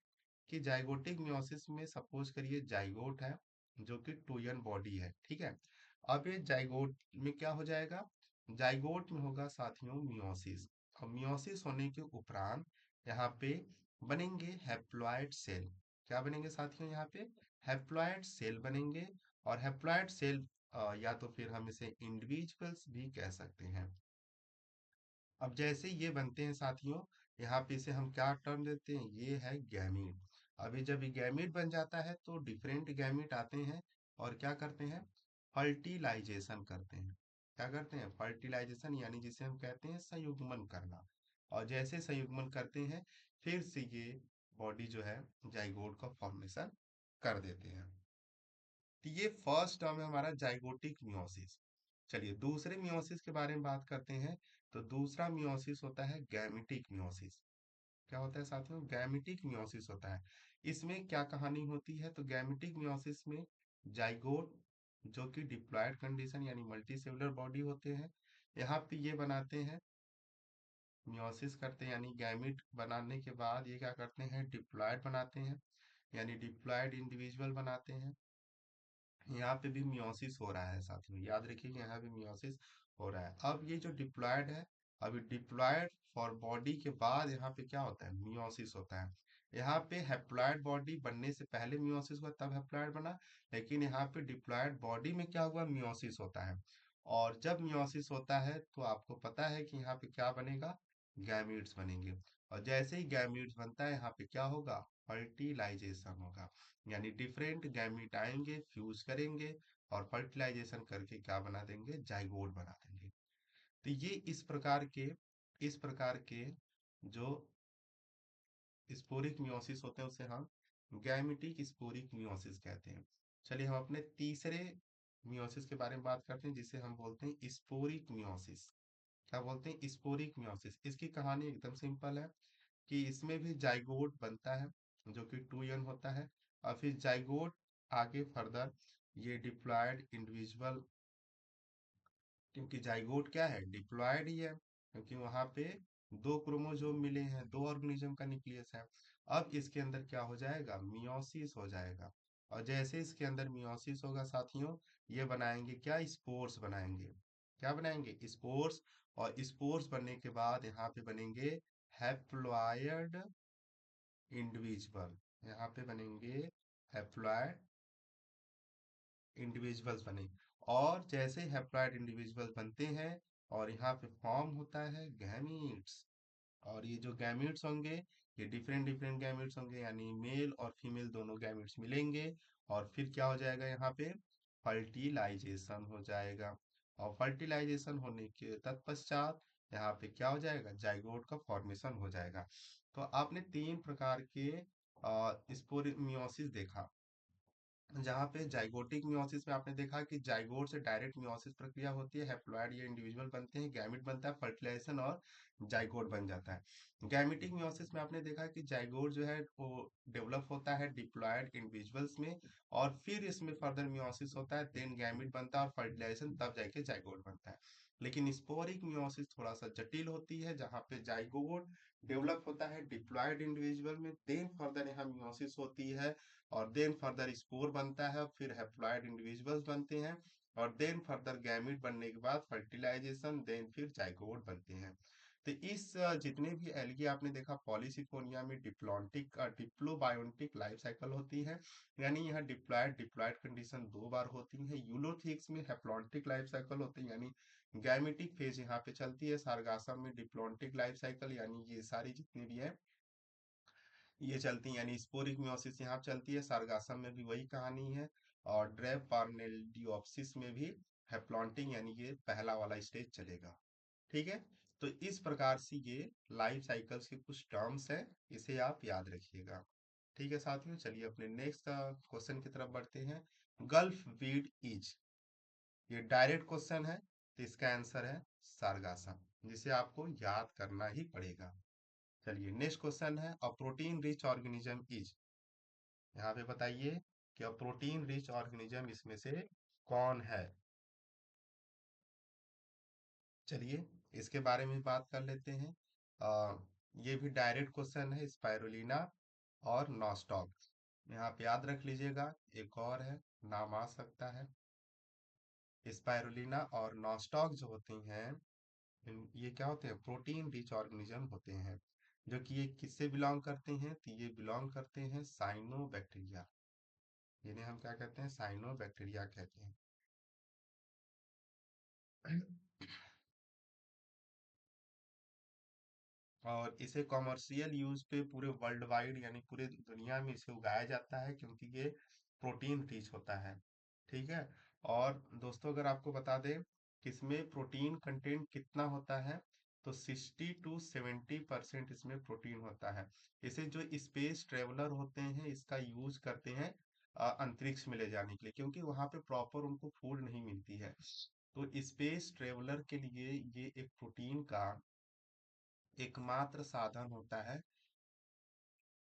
कि जाइगोटिक मियोसिस में सपोज करिए जाइगोट है जो कि टूयन बॉडी है, ठीक है। अब ये जाइगोट में क्या हो जाएगा? जाइगोट में होगा साथियों मियोसिस। और मियोसिस होने के उपरांत यहाँ पे बनेंगे हैप्लॉइड सेल। क्या बनेंगे साथियों? यहाँ पे हैप्लॉइड सेल बनेंगे। और हैप्लॉइड सेल या तो फिर हम इसे इंडिविजुअल्स भी कह सकते हैं। अब जैसे ये बनते हैं साथियों, यहाँ पे इसे हम क्या टर्म देते हैं? ये है गैमीट। अभी जब ये गैमीट बन जाता है तो डिफरेंट गैमीट आते हैं और क्या करते हैं? फर्टिलाइजेशन करते हैं। क्या करते हैं? फर्टिलाइजेशन, यानी जिसे हम कहते हैं संयुग्मन करना। और जैसे संयुग्मन करते हैं फिर से ये बॉडी जो है जाइगोट का फॉर्मेशन कर देते हैं। तो ये फर्स्ट टर्म है हमारा जाइगोटिक मियोसिस। चलिए दूसरे मियोसिस के बारे में बात करते हैं। तो दूसरा मियोसिस होता है गैमेटिक मियोसिस। क्या होता है साथियों? गैमेटिक मियोसिस होता है। इसमें क्या कहानी होती है? तो गैमेटिक मियोसिस में जाइगोट जो कि डिप्लॉयड कंडीशन यानी मल्टीसेलुलर बॉडी होते हैं, यहाँ पे ये बनाते हैं, मियोसिस करते हैं यानी गैमेट बनाने के बाद ये क्या करते हैं? डिप्लॉयड बनाते हैं यानी डिप्लॉयड इंडिविजुअल बनाते हैं। यहाँ पे भी मियोसिस हो रहा है साथियों, याद रखिए कि यहाँ पे मियोसिस हो रहा है। अब ये जो डिप्लॉयड है, अभी डिप्लॉयड फॉर बॉडी के बाद यहाँ पे क्या होता है? मियोसिस होता है। यहाँ पे हैप्लॉयड बॉडी बनने से पहले मियोसिस हुआ तब हैप्लॉयड बना, लेकिन यहाँ पे डिप्लॉयड बॉडी में क्या हुआ? मियोसिस होता है। और जब मियोसिस होता है तो आपको पता है कि यहाँ पे क्या बनेगा? गैमीट्स बनेंगे। और जैसे ही गैमीट्स बनता है यहाँ पे क्या होगा? फर्टिलाइजेशन होगा। यानी डिफरेंट गैमीट आएंगे, फ्यूज करेंगे और फर्टिलाइजेशन करके क्या बना देंगे? जाइगोट बना देंगे। तो ये इस प्रकार के जो स्पोरिक मियोसिस होते हैं उसे हम गैमेटिक स्पोरिक मियोसिस कहते हैं। चलिए हम अपने तीसरे मियोसिस के बारे में बात करते हैं जिसे हम बोलते हैं स्पोरिक मियोसिस। क्या बोलते हैं? Sporic meiosis. इसकी कहानी एकदम सिंपल है कि इसमें भी जाइगोट बनता है जो कि टू यन होता है। और फिर जाइगोट आगे फर्दर ये डिप्लॉयड इंडिविजुअल, क्योंकि जाइगोट क्या है? डिप्लॉयड ही है, क्योंकि वहां पे दो क्रोमोसोम मिले हैं, दो ऑर्गेनिज्म का न्यूक्लियस है। अब इसके अंदर क्या हो जाएगा? मियोसिस हो जाएगा। और जैसे इसके अंदर मियोसिस होगा साथियों, ये बनाएंगे क्या? स्पोर्स बनाएंगे। क्या बनाएंगे? स्पोर्स। और स्पोर्स बनने के बाद यहाँ पे बनेंगे हैप्लॉयड इंडिविजुअल। यहाँ पे बनेंगे हैप्लॉयड इंडिविजुअल्स बने। और जैसे हैप्लॉयड इंडिविजुअल बनते हैं और यहाँ पे फॉर्म होता है गैमीट्स। और ये जो गैमीट्स होंगे ये डिफरेंट डिफरेंट गैमीट्स होंगे, यानी मेल और फीमेल दोनों गैमीट्स मिलेंगे। और फिर क्या हो जाएगा? यहाँ पे फर्टिलाइजेशन हो जाएगा। और फर्टिलाइजेशन होने के तत्पश्चात यहाँ पे क्या हो जाएगा? जाइगोट का फॉर्मेशन हो जाएगा। तो आपने तीन प्रकार के स्पोरिमियोसिस देखा। जहाँ पे जाइगोटिक मियोसिस में आपने देखा कि जाइगोट से डायरेक्ट मियोसिस प्रक्रिया होती है, हैप्लॉयड ये इंडिविजुअल बनते हैं, गैमिट बनता है, फर्टिलाइजेशन और जाइगोट बन जाता है। गैमिटिक मियोसिस में आपने देखा कि जाइगोट जो है वो डेवलप होता है डिप्लॉयड इंडिविजुअल्स में, और फिर इसमें फर्दर मियोसिस होता है, देन गैमिट बनता है और फर्टिलाइजेशन, तब जाके जाइगोट बनता है। लेकिन स्पोरिक मियोसिस थोड़ा सा जटिल होती है, जहाँ पे जाइगोट डेवलप होता है डिप्लॉयड इंडिविजुअल में, देन फर्दर यहाँ मियोसिस होती है, और देन फर्दर स्पोर बनता है, फिर हैप्लॉयड इंडिविजुअल्स बनते हैं, और देन फर्दर गैमीट बनने के बाद फर्टिलाइजेशन, देन फिर जाइगोट बनते हैं। तो इस जितने भी एल्गी आपने देखा पॉलीसिफोनिया में डिप्लॉन्टिक डिप्लोबायोन्टिक लाइफ साइकिल होती है, यानी यहाँ डिप्लॉयड डिप्लॉयड कंडीशन दो बार होती है। यूलोथिक्स में हैप्लॉन्टिक लाइफ साइकिल होती है, यानी गैमेटिक फेज यहाँ पे चलती है। सारगासम में डिप्लॉन्टिक लाइफ साइकिल, यानी ये सारी जितनी भी है ये चलती है, यानी स्पोरिक मियोसिस यहाँ चलती है। सारगासम में भी वही कहानी है, और ड्रेप पार्नेलियोप्सिस में भी हैप्लॉन्टिक यानी ये पहला वाला स्टेज चलेगा। ठीक है, तो इस प्रकार से ये लाइफ साइकिल्स के कुछ टर्म्स हैं, इसे आप याद रखिएगा। ठीक है साथियों, चलिए अपने नेक्स्ट क्वेश्चन की तरफ बढ़ते हैं। गल्फ वीड इज, ये डायरेक्ट क्वेश्चन है, तो इसका आंसर है सारगासम, जिसे आपको याद करना ही पड़ेगा। चलिए नेक्स्ट क्वेश्चन है, a protein rich organism is, यहाँ पे बताइए कि अ प्रोटीन रिच ऑर्गेनिज्म इसमें से कौन है। चलिए इसके बारे में बात कर लेते हैं। ये भी डायरेक्ट क्वेश्चन है, स्पाइरुलिना और नॉस्टॉक। यहाँ पे याद रख लीजिएगा, एक और है, नाम आ सकता है। स्पाइरुलिना और नॉस्टॉक जो होते हैं, ये क्या होते हैं, प्रोटीन रिच ऑर्गेनिज्म होते हैं, जो कि ये किससे बिलोंग करते हैं, तो ये बिलोंग करते हैं साइनोबैक्टीरिया, जिन्हें हम क्या कहते हैं, साइनोबैक्टीरिया कहते हैं। और इसे कॉमर्शियल यूज पे पूरे वर्ल्ड वाइड यानी पूरे दुनिया में इसे उगाया जाता है, क्योंकि ये प्रोटीन रिच होता है। ठीक है, और दोस्तों अगर आपको बता दें कि इसमें प्रोटीन कंटेंट कितना होता है, तो 60 to 70% इसमें प्रोटीन होता है। इसे जो स्पेस ट्रेवलर होते हैं इसका यूज करते हैं अंतरिक्ष में ले जाने के लिए, क्योंकि वहां पे प्रॉपर उनको फूड नहीं मिलती है। तो स्पेस ट्रेवलर के लिए ये एक प्रोटीन का एकमात्र साधन होता है,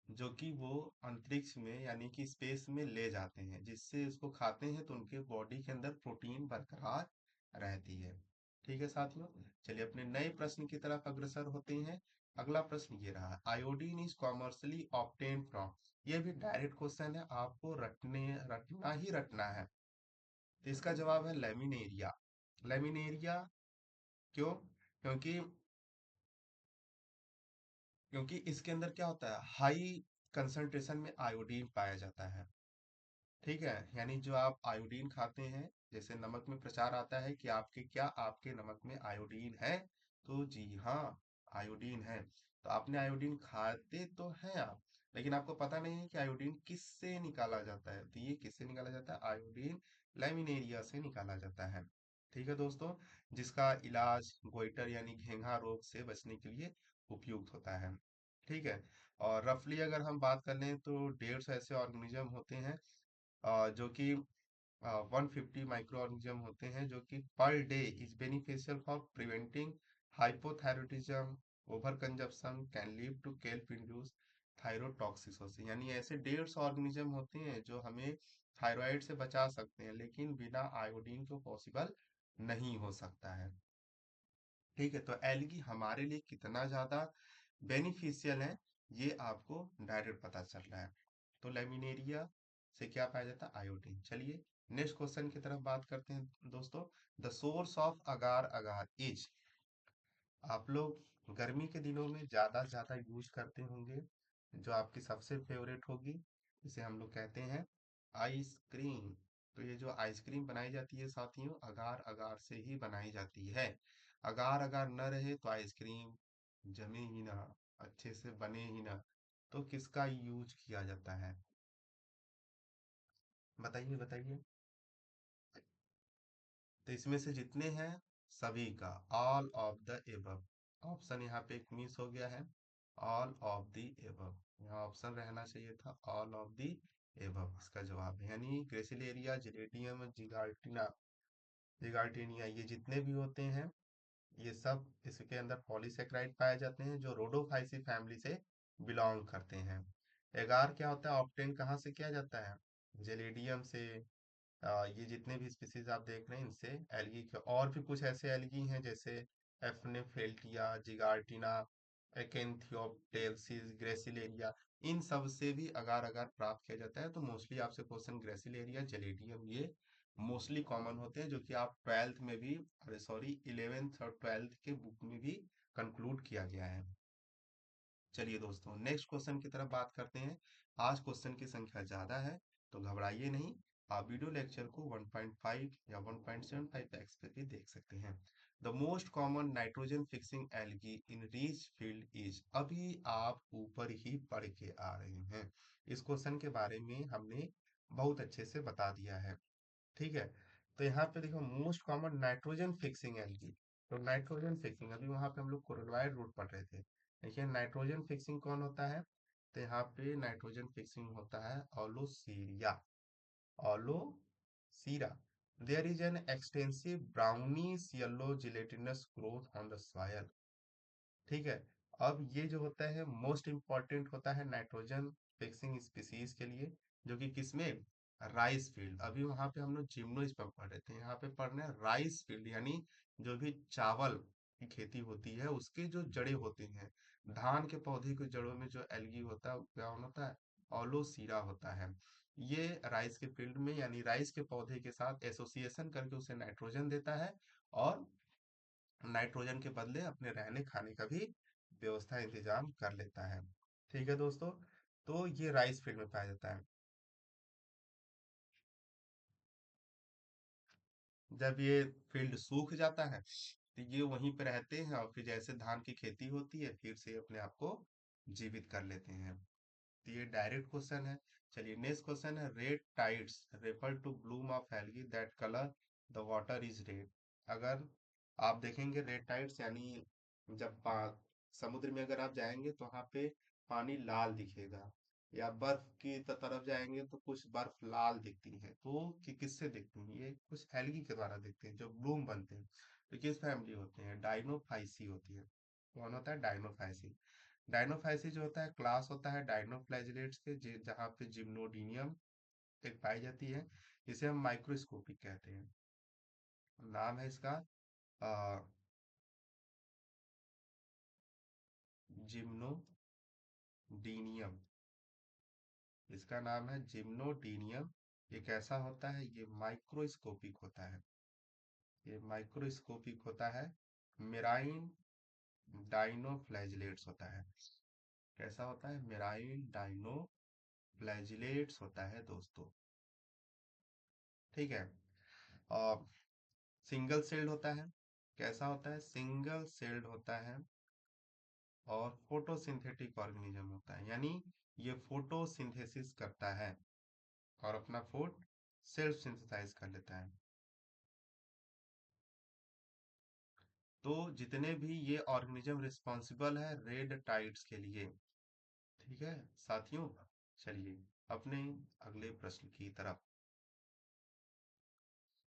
जो कि वो अंतरिक्ष में यानी कि स्पेस में ले जाते हैं, जिससे इसको खाते हैं तो उनके बॉडी के अंदर प्रोटीन बरकरार रहती है। ठीक है साथियों, चलिए अपने नए प्रश्न की तरफ अग्रसर होते हैं। अगला प्रश्न ये रहा, iodine is commercially obtain from, ये भी डायरेक्ट क्वेश्चन है, आपको रटना ही रटना है। तो इसका जवाब है लेमिनेरिया। लेमिनेरिया क्यों? क्योंकि क्योंकि इसके अंदर क्या होता है, हाई कंसंट्रेशन में आयोडीन पाया जाता है। ठीक है, यानी जो आप आयोडीन खाते हैं, जैसे नमक में प्रचार आता है कि आपके नमक में आयोडीन है, तो जी हाँ, आयोडीन है। तो आपने आयोडीन खाते तो हैं आप, लेकिन आपको पता नहीं है कि आयोडीन किससे निकाला जाता है। तो ये किससे निकाला जाता है, आयोडीन लैमिनेरिया से निकाला जाता है। ठीक है दोस्तों, जिसका इलाज गोइटर यानी घेंघा रोग से बचने के लिए उपयुक्त होता है। ठीक है, और रफली अगर हम बात कर लें तो 150 ऐसे ऑर्गेनिज्म होते हैं, जो कि 150 माइक्रो ऑर्गेनिज्म होते हैं, जो कि per day is beneficial for preventing hypothyroidism, over consumption, can lead to kelp induce thyrotoxicosis. यानी ऐसे 150 ऑर्गेनिज्म होते हैं जो हमें थायराइड से बचा सकते हैं, लेकिन बिना आयोडीन को पॉसिबल नहीं हो सकता है। ठीक है, तो एलगी हमारे लिए कितना ज्यादा बेनिफिशियल है, ये आपको डायरेक्ट पता चल रहा है। तो लेमिनेरिया से क्या पाया जाता है, आयोडीन। चलिए नेक्स्ट क्वेश्चन की तरफ बात करते हैं दोस्तों। The source of agar agar is, आप लोग गर्मी के दिनों में ज्यादा से ज्यादा यूज करते होंगे, जो आपकी सबसे फेवरेट होगी, इसे हम लोग कहते हैं आइसक्रीम। तो ये जो आइसक्रीम बनाई जाती है साथियों, अगार अगार से ही बनाई जाती है। अगार अगार न रहे तो आइसक्रीम जमे ही ना, अच्छे से बने ही ना। तो किसका यूज किया जाता है, बताइए बताइए। तो इसमें से जितने हैं सभी का, all of the above. Option यहाँ पे एक मिस हो गया है, ऑल ऑफ द एबव, यहाँ ऑप्शन रहना चाहिए था ऑल ऑफ द एबव, इसका जवाब है। यानी ग्रेसिलेरिया, जिलेटियम, जिगार्टिना, जिगार्टेनिया, ये जितने भी होते हैं, ये सब इसके अंदर पॉलीसेकेराइड पाए जाते हैं, जो रोडोफाइसी फैमिली से बिलोंग करते हैं। एगार क्या होता है, ऑप्टेन कहाँ से किया जाता है, जेलेडियम से, ये जितने भी स्पीसीज आप देख रहे हैं इनसे एल्गी के और भी कुछ ऐसे एल्गी हैं जैसे एफनेफेल्टिया, जिगार्टिना, एकेंथियोप्टेल्सिस, ग्रेसिलेरिया। इन सब से भी अगार अगार प्राप्त किया जाता है। तो मोस्टली आपसे क्वेश्चन ग्रेसिलेरिया, जेलेडियम, ये मोस्टली कॉमन होते हैं जो कि आप ट्वेल्थ में भी, अरे सॉरी, इलेवेंथ और ट्वेल्थ के बुक में भी कंक्लूड किया गया है। चलिए दोस्तों, नेक्स्ट क्वेश्चन की तरफ बात करते हैं। आज क्वेश्चन की संख्या ज्यादा है, तो घबराइए नहीं। आप वीडियो लेक्चर को 1.5 या 1.75x पे भी देख सकते हैं। The most common nitrogen fixing algae in reach field is, अभी आप ऊपर ही पढ़ के आ रहे हैं। इस क्वेश्चन के बारे में हमने बहुत अच्छे से बता दिया है। ठीक है, तो यहाँ पे देखो most common nitrogen fixing algae. तो नाइट्रोजन फिक्सिंग, अभी वहां पे हम लोग कोरलवाइड रूट पढ़ रहे थे। देखिए नाइट्रोजन फिक्सिंग कौन होता है, तो यहाँ पे नाइट्रोजन फिक्सिंग होता है Aulosira. Aulosira. There is an extensive brownish yellow gelatinous growth on the soil. ठीक है, अब ये जो होता है मोस्ट इम्पॉर्टेंट होता है नाइट्रोजन फिक्सिंग स्पीसीज के लिए, जो कि किसमें, राइस फील्ड। अभी वहां पे हम लोग जिम्नोस्पर्म पढ़ रहे थे, यहाँ पे पढ़ रहे हैं राइस फील्ड, यानी जो भी चावल की खेती होती है उसके जो जड़ें होती हैं, धान के पौधे की जड़ों में जो एल्गी होता है वो क्या होता है, ओलोसीरा होता है। ये राइस के फील्ड में यानी राइस के पौधे के साथ एसोसिएशन करके उसे नाइट्रोजन देता है, और नाइट्रोजन के बदले अपने रहने खाने का भी व्यवस्था इंतजाम कर लेता है। ठीक है दोस्तों, तो ये राइस फील्ड में पाया जाता है। जब ये फील्ड सूख जाता है तो ये वहीं पे रहते हैं, और फिर जैसे धान की खेती होती है फिर से अपने आप को जीवित कर लेते हैं। तो ये डायरेक्ट क्वेश्चन है। चलिए नेक्स्ट क्वेश्चन है, red tides refer to bloom of algae that colour the water is red. अगर आप देखेंगे रेड टाइड्स यानी जब समुद्र में अगर आप जाएंगे तो वहां पे पानी लाल दिखेगा, या बर्फ की तरफ जाएंगे तो कुछ बर्फ लाल दिखती है, तो कि किससे दिखती है, ये कुछ एल्गी के द्वारा दिखते हैं जो ब्लूम बनते हैं। तो किस फैमिली होते हैं, डाइनोफाइसी होती है। कौन होता है, डाइनोफाइसी। डाइनोफाइसी जो होता है क्लास होता है डाइनोफ्लैजिलेट्स के, जहाँ पे जिम्नोडीनियम एक पाई जाती है। इसे हम माइक्रोस्कोपिक कहते हैं। नाम है इसका जिम्नोडीनियम। इसका नाम है जिम्नोडीनियम। ये कैसा होता है, ये माइक्रोस्कोपिक होता है। ये माइक्रोस्कोपिक होता है, मेराइन डाइनोफ्लैजिलेट्स होता है। कैसा होता है, मेराइन डाइनोफ्लैजिलेट्स होता है दोस्तों। ठीक है, और सिंगल सेल्ड होता है। कैसा होता है, सिंगल सेल्ड होता है, और फोटोसिंथेटिक ऑर्गेनिज्म होता है, यानी ये फोटोसिंथेसिस करता है और अपना फूड सेल्फ सिंथेसाइज कर लेता है। तो जितने भी ये ऑर्गेनिज्म रिस्पॉन्सिबल है रेड टाइड्स के लिए। ठीक है साथियों, चलिए अपने अगले प्रश्न की तरफ।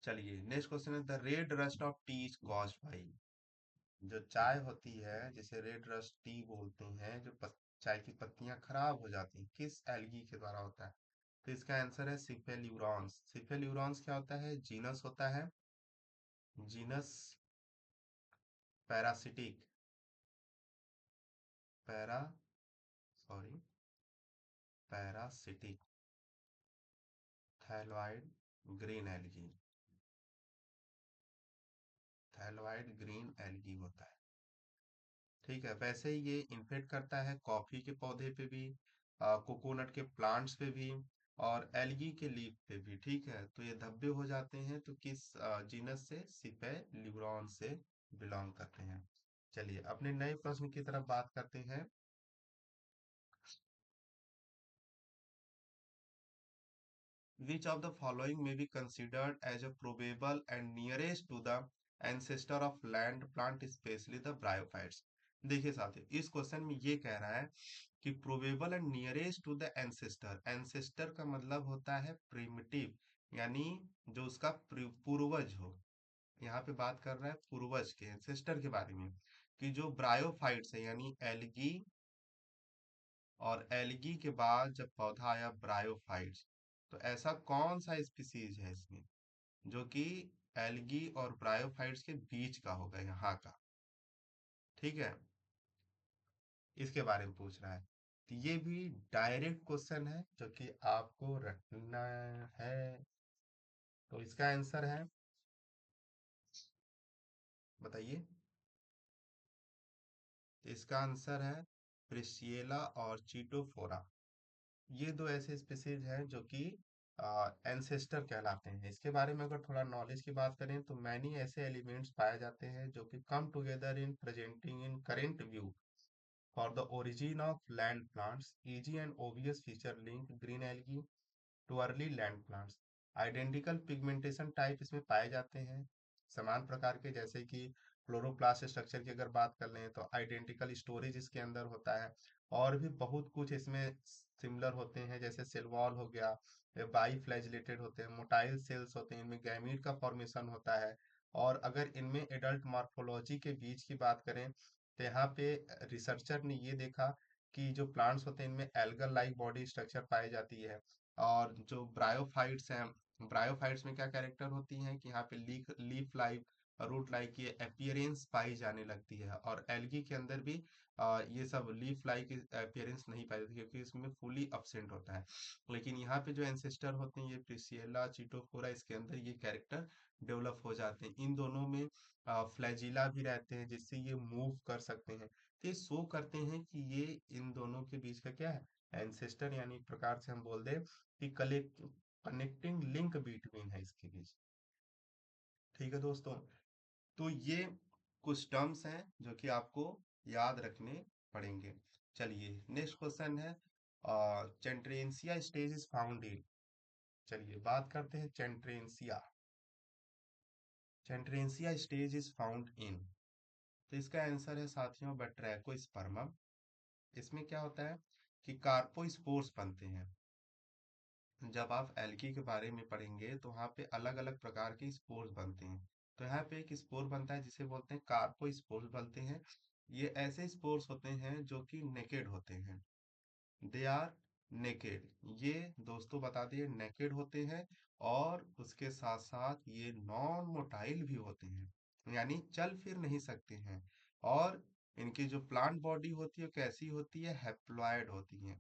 चलिए नेक्स्ट क्वेश्चन है, the red rust of T is caused by. जो चाय होती है जिसे रेड रस्ट टी बोलते हैं, जो चाय की पत्तियां खराब हो जाती हैं, किस एल्गी के द्वारा होता है। तो इसका आंसर है सिफेल्यूरॉन्स। सिफेल्यूरॉन्स क्या होता है, जीनस होता है, genus parasitic, para sorry parasitic thalloid green algae. Thalloid green algae होता है। ठीक है, वैसे ही ये इन्फेक्ट करता है कॉफी के पौधे पे भी, कोकोनट के प्लांट्स पे भी, और एल्गी के लीफ पे भी। ठीक है, तो ये धब्बे हो जाते हैं, तो किस जीनस से, सिपेल्यूरॉन से बिलोंग करते हैं। चलिए अपने नए प्रश्न की तरफ बात करते हैं। Which of the following may be considered as a probable and nearest to the ancestor of land plant, especially the bryophytes? देखिए साथियों, इस क्वेश्चन में ये कह रहा है कि probable and nearest to the ancestor. Ancestor का मतलब होता है प्रिमिटिव, यानी जो उसका पूर्वज हो। यहाँ पे बात कर रहा है पूर्वज के, एंसेस्टर के बारे में, कि जो ब्रायोफाइट्स है यानी एल्गी, और एल्गी के बाद जब पौधा आया ब्रायोफाइट्स, तो ऐसा कौन सा स्पीसीज है इसमें जो कि एल्गी और ब्रायोफाइट्स के बीच का होगा यहाँ का। ठीक है, इसके बारे में पूछ रहा है। तो ये भी डायरेक्ट क्वेश्चन है जो कि आपको रखना है। तो इसका आंसर है, बताइए। तो इसका आंसर है प्रिसिएला और चीटोफोरा। ये दो ऐसे स्पीसीज हैं जो कि एंसेस्टर कहलाते हैं। इसके बारे में अगर थोड़ा नॉलेज की बात करें तो मैनी ऐसे एलिमेंट्स पाए जाते हैं जो कि come together in presenting in current view for the origin of land plants, easy and obvious feature link green algae too early land plants. Identical pigmentation type इसमें पाए जाते हैं समान प्रकार के, जैसे कि क्लोरोप्लास्ट स्ट्रक्चर की अगर बात कर लें तो आइडेंटिकल स्टोरेज इसके अंदर होता है। और भी बहुत कुछ इसमें सिमिलर होते हैं, जैसे सेल वॉल हो गया, बाई फ्लैजिलेटेड होते हैं, मोटाइल सेल्स होते हैं, इनमें गैमीट का फॉर्मेशन होता है। और अगर इनमें एडल्ट मॉर्फोलॉजी के बीच की बात करें तो यहाँ पे रिसर्चर ने ये देखा कि जो प्लांट्स होते हैं इनमें एल्गर लाइक बॉडी स्ट्रक्चर पाई जाती है। और जो ब्रायोफाइट्स हैं, ब्रायोफाइट्स में क्या कैरेक्टर होती हैं कि यहाँ पे लीफ लाइक, रूट लाइक ये अपीयरेंस पाई जाने लगती है। और एल्गी के अंदर भी ये सब लीफ लाइक अपीयरेंस नहीं पाई जाती क्योंकि इसमें फुली absent होता है। लेकिन यहाँ पे जो एंसेस्टर होते हैं ये प्रिसिएला चिटोफोरा, इसके अंदर ये कैरेक्टर डेवलप हो जाते हैं। इन दोनों में फ्लैजिला भी रहते हैं जिससे ये मूव कर सकते हैं। तो ये शो करते हैं कि ये इन दोनों के बीच का क्या है, एंसेस्टर, यानी एक प्रकार से हम बोल दें कि कनेक्टिंग लिंक बिटवीन है इसके बीच। ठीक है दोस्तों, तो ये कुछ टर्म्स हैं जो कि आपको याद रखने पड़ेंगे। चलिए नेक्स्ट क्वेश्चन है, चेंट्रेंसिया स्टेज इज फाउंड इन। चलिए बात करते हैं चेंट्रेंसिया। चेंट्रेंसिया स्टेज इज फाउंड इन, तो इसका आंसर है साथियों बैट्रैकोस्पर्मम। इसमें क्या होता है कि कार्पोस्पोर्स बनते हैं। जब आप एल्गी के बारे में पढ़ेंगे तो वहाँ पे अलग अलग प्रकार के स्पोर्स बनते हैं। तो यहाँ पे एक स्पोर बनता है जिसे बोलते हैं कार्पोस्पोर्स बनते हैं। ये ऐसे स्पोर्स होते हैं जो कि नेकेड होते हैं, दे आर नेकेड। ये दोस्तों बता दिए नेकेड होते हैं। और उसके साथ साथ ये नॉन मोटाइल भी होते हैं, यानी चल फिर नहीं सकते हैं। और इनकी जो प्लांट बॉडी होती है वो कैसी होती है, हैप्लॉयड होती है।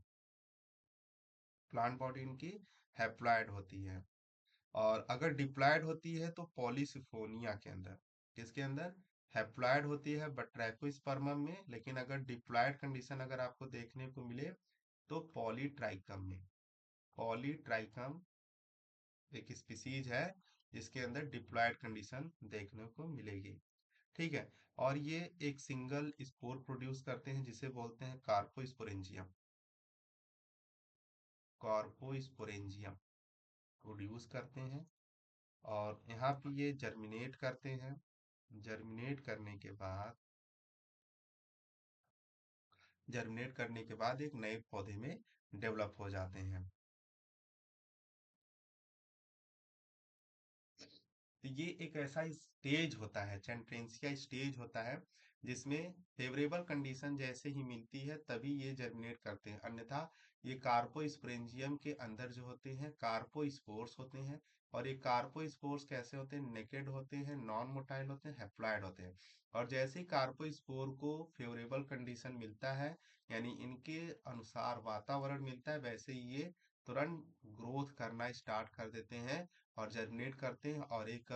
प्लांट बॉडी इनकी हैप्लॉयड होती है। और अगर डिप्लॉयड होती है तो पॉलीसिफोनिया के अंदर, किसके अंदर, हैप्लॉयड होती है बट्रैकोस्पर्मम में। लेकिन अगर डिप्लॉयड कंडीशन अगर आपको देखने को मिले तो पॉलीट्राइकम में। पॉलीट्राइकम एक स्पीसीज है जिसके अंदर डिप्लॉयड कंडीशन देखने को मिलेगी। ठीक है, और ये एक सिंगल स्पोर प्रोड्यूस करते हैं जिसे बोलते हैं कार्पोस्पोरेंजियम। कार्पोस्पोरेंजियम प्रोड्यूस करते हैं। और यहाँ पे ये जर्मिनेट करते हैं। जर्मिनेट करने के बाद, जर्मिनेट करने के बाद एक नए पौधे में डेवलप हो जाते हैं। तो ये एक ऐसा स्टेज होता है, चैंट्रेंसिया स्टेज होता है, जिसमें फेवरेबल कंडीशन जैसे ही मिलती है तभी ये जर्मिनेट करते हैं। अन्यथा ये कार्पोस्पोरेंजियम के अंदर जो होते हैं कार्पोस्पोर्स होते हैं। और ये कार्पोस्पोर्स कैसे होते हैं, नेकेड होते हैं, नॉन मोटाइल होते हैं, हैप्लॉयड होते हैं। और जैसे ही कार्पोस्पोर को फेवरेबल कंडीशन मिलता है, यानी इनके अनुसार वातावरण मिलता है, वैसे ही ये तुरंत ग्रोथ करना स्टार्ट कर देते हैं और जर्मिनेट करते हैं और एक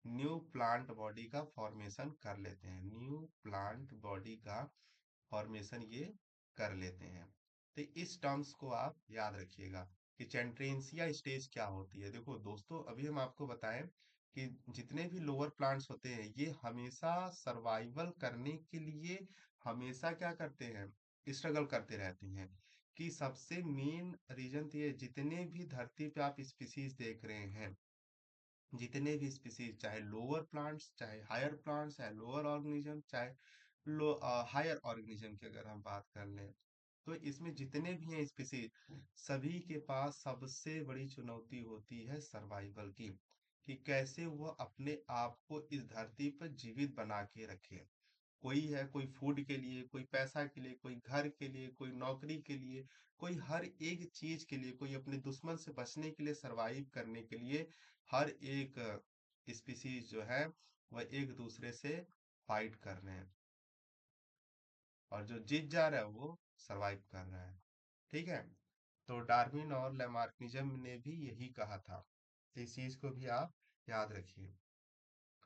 न्यू प्लांट बॉडी का फॉर्मेशन कर लेते हैं। न्यू प्लांट बॉडी का फॉर्मेशन ये कर लेते हैं। तो इस टर्म्स को आप याद रखिएगा कि चैंट्रेंसिया स्टेज क्या होती है। देखो दोस्तों, अभी हम आपको बताएं कि जितने भी लोअर प्लांट्स होते हैं ये हमेशा सर्वाइवल करने के लिए हमेशा क्या करते हैं, स्ट्रगल करते रहते हैं। कि सबसे मेन रीजन तो ये, जितने भी धरती पे आप स्पीसीज देख रहे हैं, जितने भी स्पीसीज, चाहे लोअर प्लांट्स चाहे हायर प्लांट्स, चाहे लोअर ऑर्गेनिज्म चाहे लो हायर ऑर्गेनिज्म की अगर हम बात कर लें, तो इसमें जितने भी हैं स्पीसीज, सभी के पास सबसे बड़ी चुनौती होती है सर्वाइवल की, कि कैसे वो अपने आप को इस धरती पर जीवित बना के रखे। कोई है, कोई फूड के लिए, कोई पैसा के लिए, कोई घर के लिए, कोई नौकरी के लिए, कोई हर एक चीज के लिए, कोई अपने दुश्मन से बचने के लिए, सरवाइव करने के लिए, हर एक स्पीसीज जो है वह एक दूसरे से फाइट कर रहे हैं, और जो जीत जा रहा है वो सरवाइव कर रहा है। ठीक है। तो डार्विन और लैमार्किज्म ने भी यही कहा था। इस चीज को भी आप याद रखिए।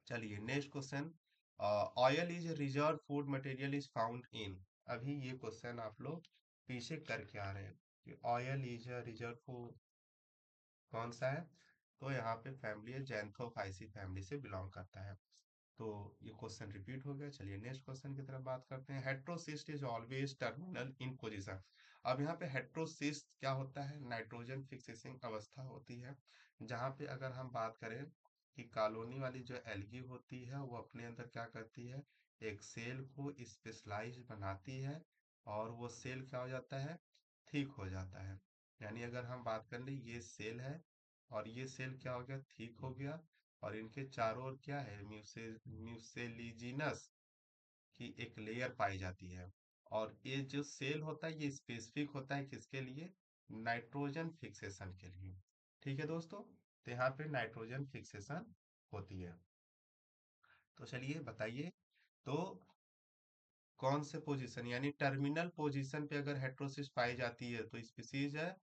चलिए next question. Oil is reserve food material is found in. अभी ये क्वेश्चन आप लोग पीछे करके आ रहे हैं कि ऑयल इज रिजर्व फूड कौन सा है। तो यहाँ पे फैमिली है, जैंथोफाइसी फैमिली से बिलोंग करता है। तो ये क्वेश्चन रिपीट हो गया। चलिए नेक्स्ट क्वेश्चन की तरफ बात करते हैं। Heterocyst is always terminal in position. अब यहाँ पे हेट्रोसिस्ट क्या होता है, नाइट्रोजन फिक्सेशन अवस्था होती है, जहाँ पे अगर हम बात करें कि कॉलोनी वाली जो एल्गी होती है वो अपने अंदर क्या करती है, एक सेल को स्पेशलाइज बनाती है, और वो सेल क्या हो जाता है, ठीक हो जाता है। यानी अगर हम बात कर लें ये सेल है, और ये सेल क्या हो गया, ठीक हो गया, और इनके चारों ओर क्या है, म्यूसेलिजिनस की एक लेयर पाई जाती है। और ये जो सेल होता है ये स्पेसिफिक होता है किसके लिए, नाइट्रोजन फिक्सेशन के लिए। ठीक है दोस्तों, तो यहाँ पे नाइट्रोजन फिक्सेशन होती है। तो चलिए बताइए, तो कौन से पोजीशन यानी टर्मिनल पोजीशन पे अगर हेट्रोसिस पाई जाती है तो स्पीसीज है,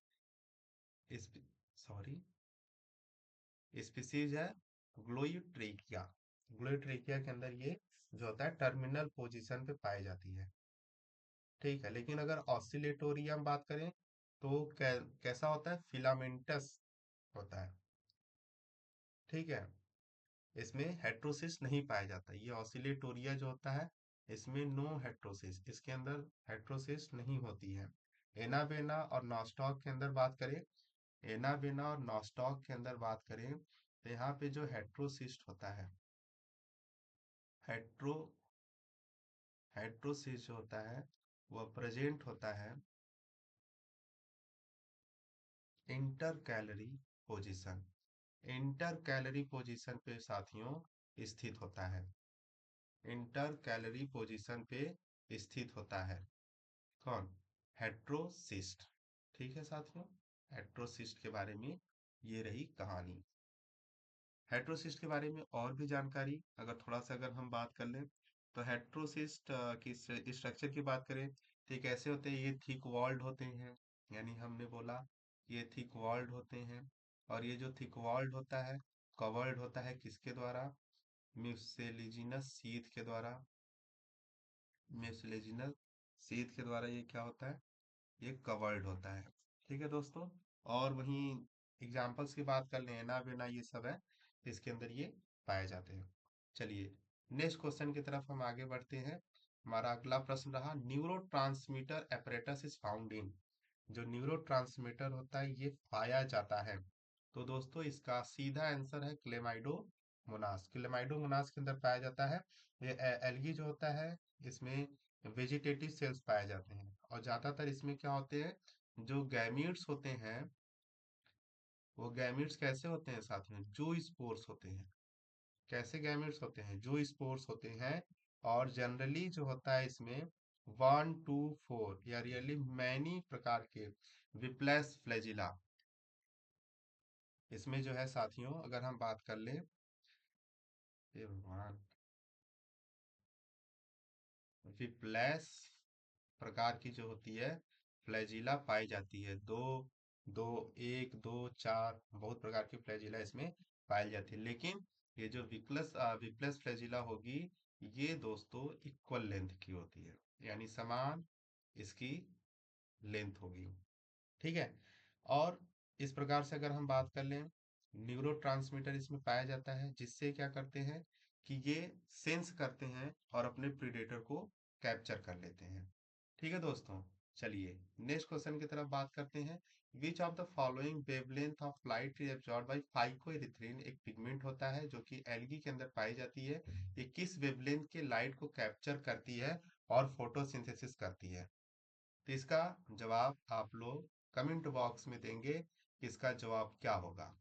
सॉरी, स्पीसीज है ग्लोयूट्रेकिया। ग्लोयूट्रेकिया के अंदर ये जो होता है टर्मिनल पोजीशन पे पाई जाती है। ठीक है, लेकिन अगर ऑसिलेटोरियम बात करें तो कैसा होता है, फिलामेंटस होता है। ठीक है, इसमें हेट्रोसिस नहीं पाया जाता। ये ऑसिलेटोरिया जो होता है इसमें नो हेट्रोसिस, इसके अंदर हेट्रोसिस नहीं होती है। एनाबेना और नॉस्टॉक के अंदर बात करें, एनाबेना और नॉस्टॉक के अंदर बात करें तो यहाँ पे जो हेट्रोसिस्ट होता है, हेट्रो हेट्रोसिस जो होता है वह प्रेजेंट होता है inter calorie position, inter calorie position पे साथियों स्थित होता है, इंटर कैलोरी पोजीशन पे स्थित होता है। कौन, हेट्रोसिस्ट। ठीक है साथियों, हेट्रोसिस्ट के बारे में ये रही कहानी। हेट्रोसिस्ट के बारे में और भी जानकारी अगर थोड़ा सा अगर हम बात कर लें, तो हेट्रोसिस्ट की स्ट्रक्चर की बात करें तो ये कैसे होते हैं, ये थिक वॉल्ड होते हैं। यानी हमने बोला ये थिक वॉल्ड होते हैं, और ये जो थिक वॉल्ड होता है कवर्ड होता है किसके द्वारा, म्यूसेलिजिनस शीथ के द्वारा। म्यूसिलेजिनल शीथ के द्वारा ये क्या होता है, ये कवर्ड होता है। ठीक है दोस्तों, और वहीं एग्जाम्पल्स की बात कर लें, ना बेना ये सब है, इसके अंदर ये पाए जाते हैं। चलिए नेक्स्ट क्वेश्चन की तरफ हम आगे बढ़ते हैं। हमारा अगला प्रश्न रहा, neuro transmitter apparatus is found in. जो न्यूरो ट्रांसमीटर होता है ये पाया जाता है। तो दोस्तों इसका सीधा आंसर है क्लेमाइडो मोनास। क्लेमाइडो मोनास के अंदर पाया जाता है। ये एल्गी जो होता है इसमें वेजिटेटिव सेल्स पाए जाते हैं, और ज्यादातर इसमें क्या होते हैं, जो गैमीट्स होते हैं वो गैमीट्स कैसे होते हैं साथ में, जू स्पोर्स होते हैं। कैसे गैमेट्स होते हैं, जो स्पोर्स होते हैं। और जनरली जो होता है इसमें 1 to 4 या रियली मैनी प्रकार के विप्लस फ्लैजिला इसमें जो है साथियों, अगर हम बात कर लें, हे भगवान, विप्लस प्रकार की जो होती है फ्लैजिला पाई जाती है। दो दो, एक दो चार, बहुत प्रकार की फ्लैजिला इसमें पाई जाती है। लेकिन ये जो विप्लस फ्लैजिला होगी ये दोस्तों इक्वल लेंथ की होती है, यानी समान इसकी लेंथ होगी। ठीक है, और इस प्रकार से अगर हम बात कर लें, न्यूरोट्रांसमीटर इसमें पाया जाता है जिससे क्या करते हैं कि ये सेंस करते हैं और अपने प्रीडेटर को कैप्चर कर लेते हैं। ठीक है दोस्तों, चलिए नेक्स्ट क्वेश्चन की तरफ बात करते हैं। Which of the following wavelength of light is absorb by phycoerythrin, एक पिगमेंट होता है जो कि एल्गी के अंदर पाई जाती है। ये किस वेवलेंथ के लाइट को कैप्चर करती है और फोटोसिंथेसिस करती है। तो इसका जवाब आप लोग कमेंट बॉक्स में देंगे कि इसका जवाब क्या होगा।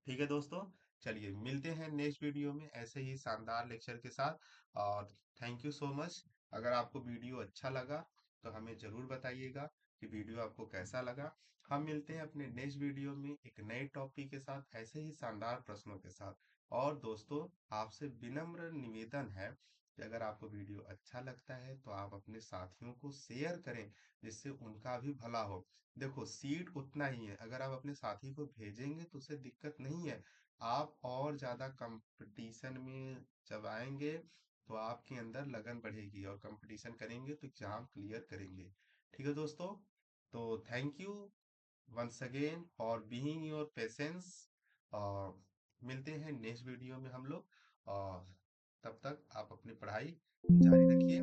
ठीक है दोस्तों, चलिए मिलते हैं नेक्स्ट वीडियो में ऐसे ही शानदार लेक्चर के साथ। और थैंक यू सो मच। अगर आपको वीडियो अच्छा लगा तो हमें जरूर बताइएगा कि वीडियो आपको कैसा लगा। हम मिलते हैं अपने नेक्स्ट वीडियो में एक नए टॉपिक के साथ, ऐसे ही शानदार प्रश्नों के साथ। और दोस्तों, आपसे विनम्र निवेदन है कि अगर आपको वीडियो अच्छा लगता है तो आप अपने साथियों को शेयर करें, जिससे उनका भी भला हो। देखो, सीट उतना ही है, अगर आप अपने साथी को भेजेंगे तो उससे दिक्कत नहीं है। आप और ज्यादा कंपटीशन में जब आएंगे तो आपके अंदर लगन बढ़ेगी, और कंपटीशन करेंगे तो एग्जाम क्लियर करेंगे। ठीक है दोस्तों, तो thank you once again for being your patience. और मिलते हैं नेक्स्ट वीडियो में हम लोग। और तब तक आप अपनी पढ़ाई जारी रखिए।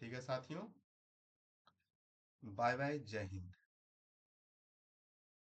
ठीक है साथियों, बाय बाय, जय हिंद।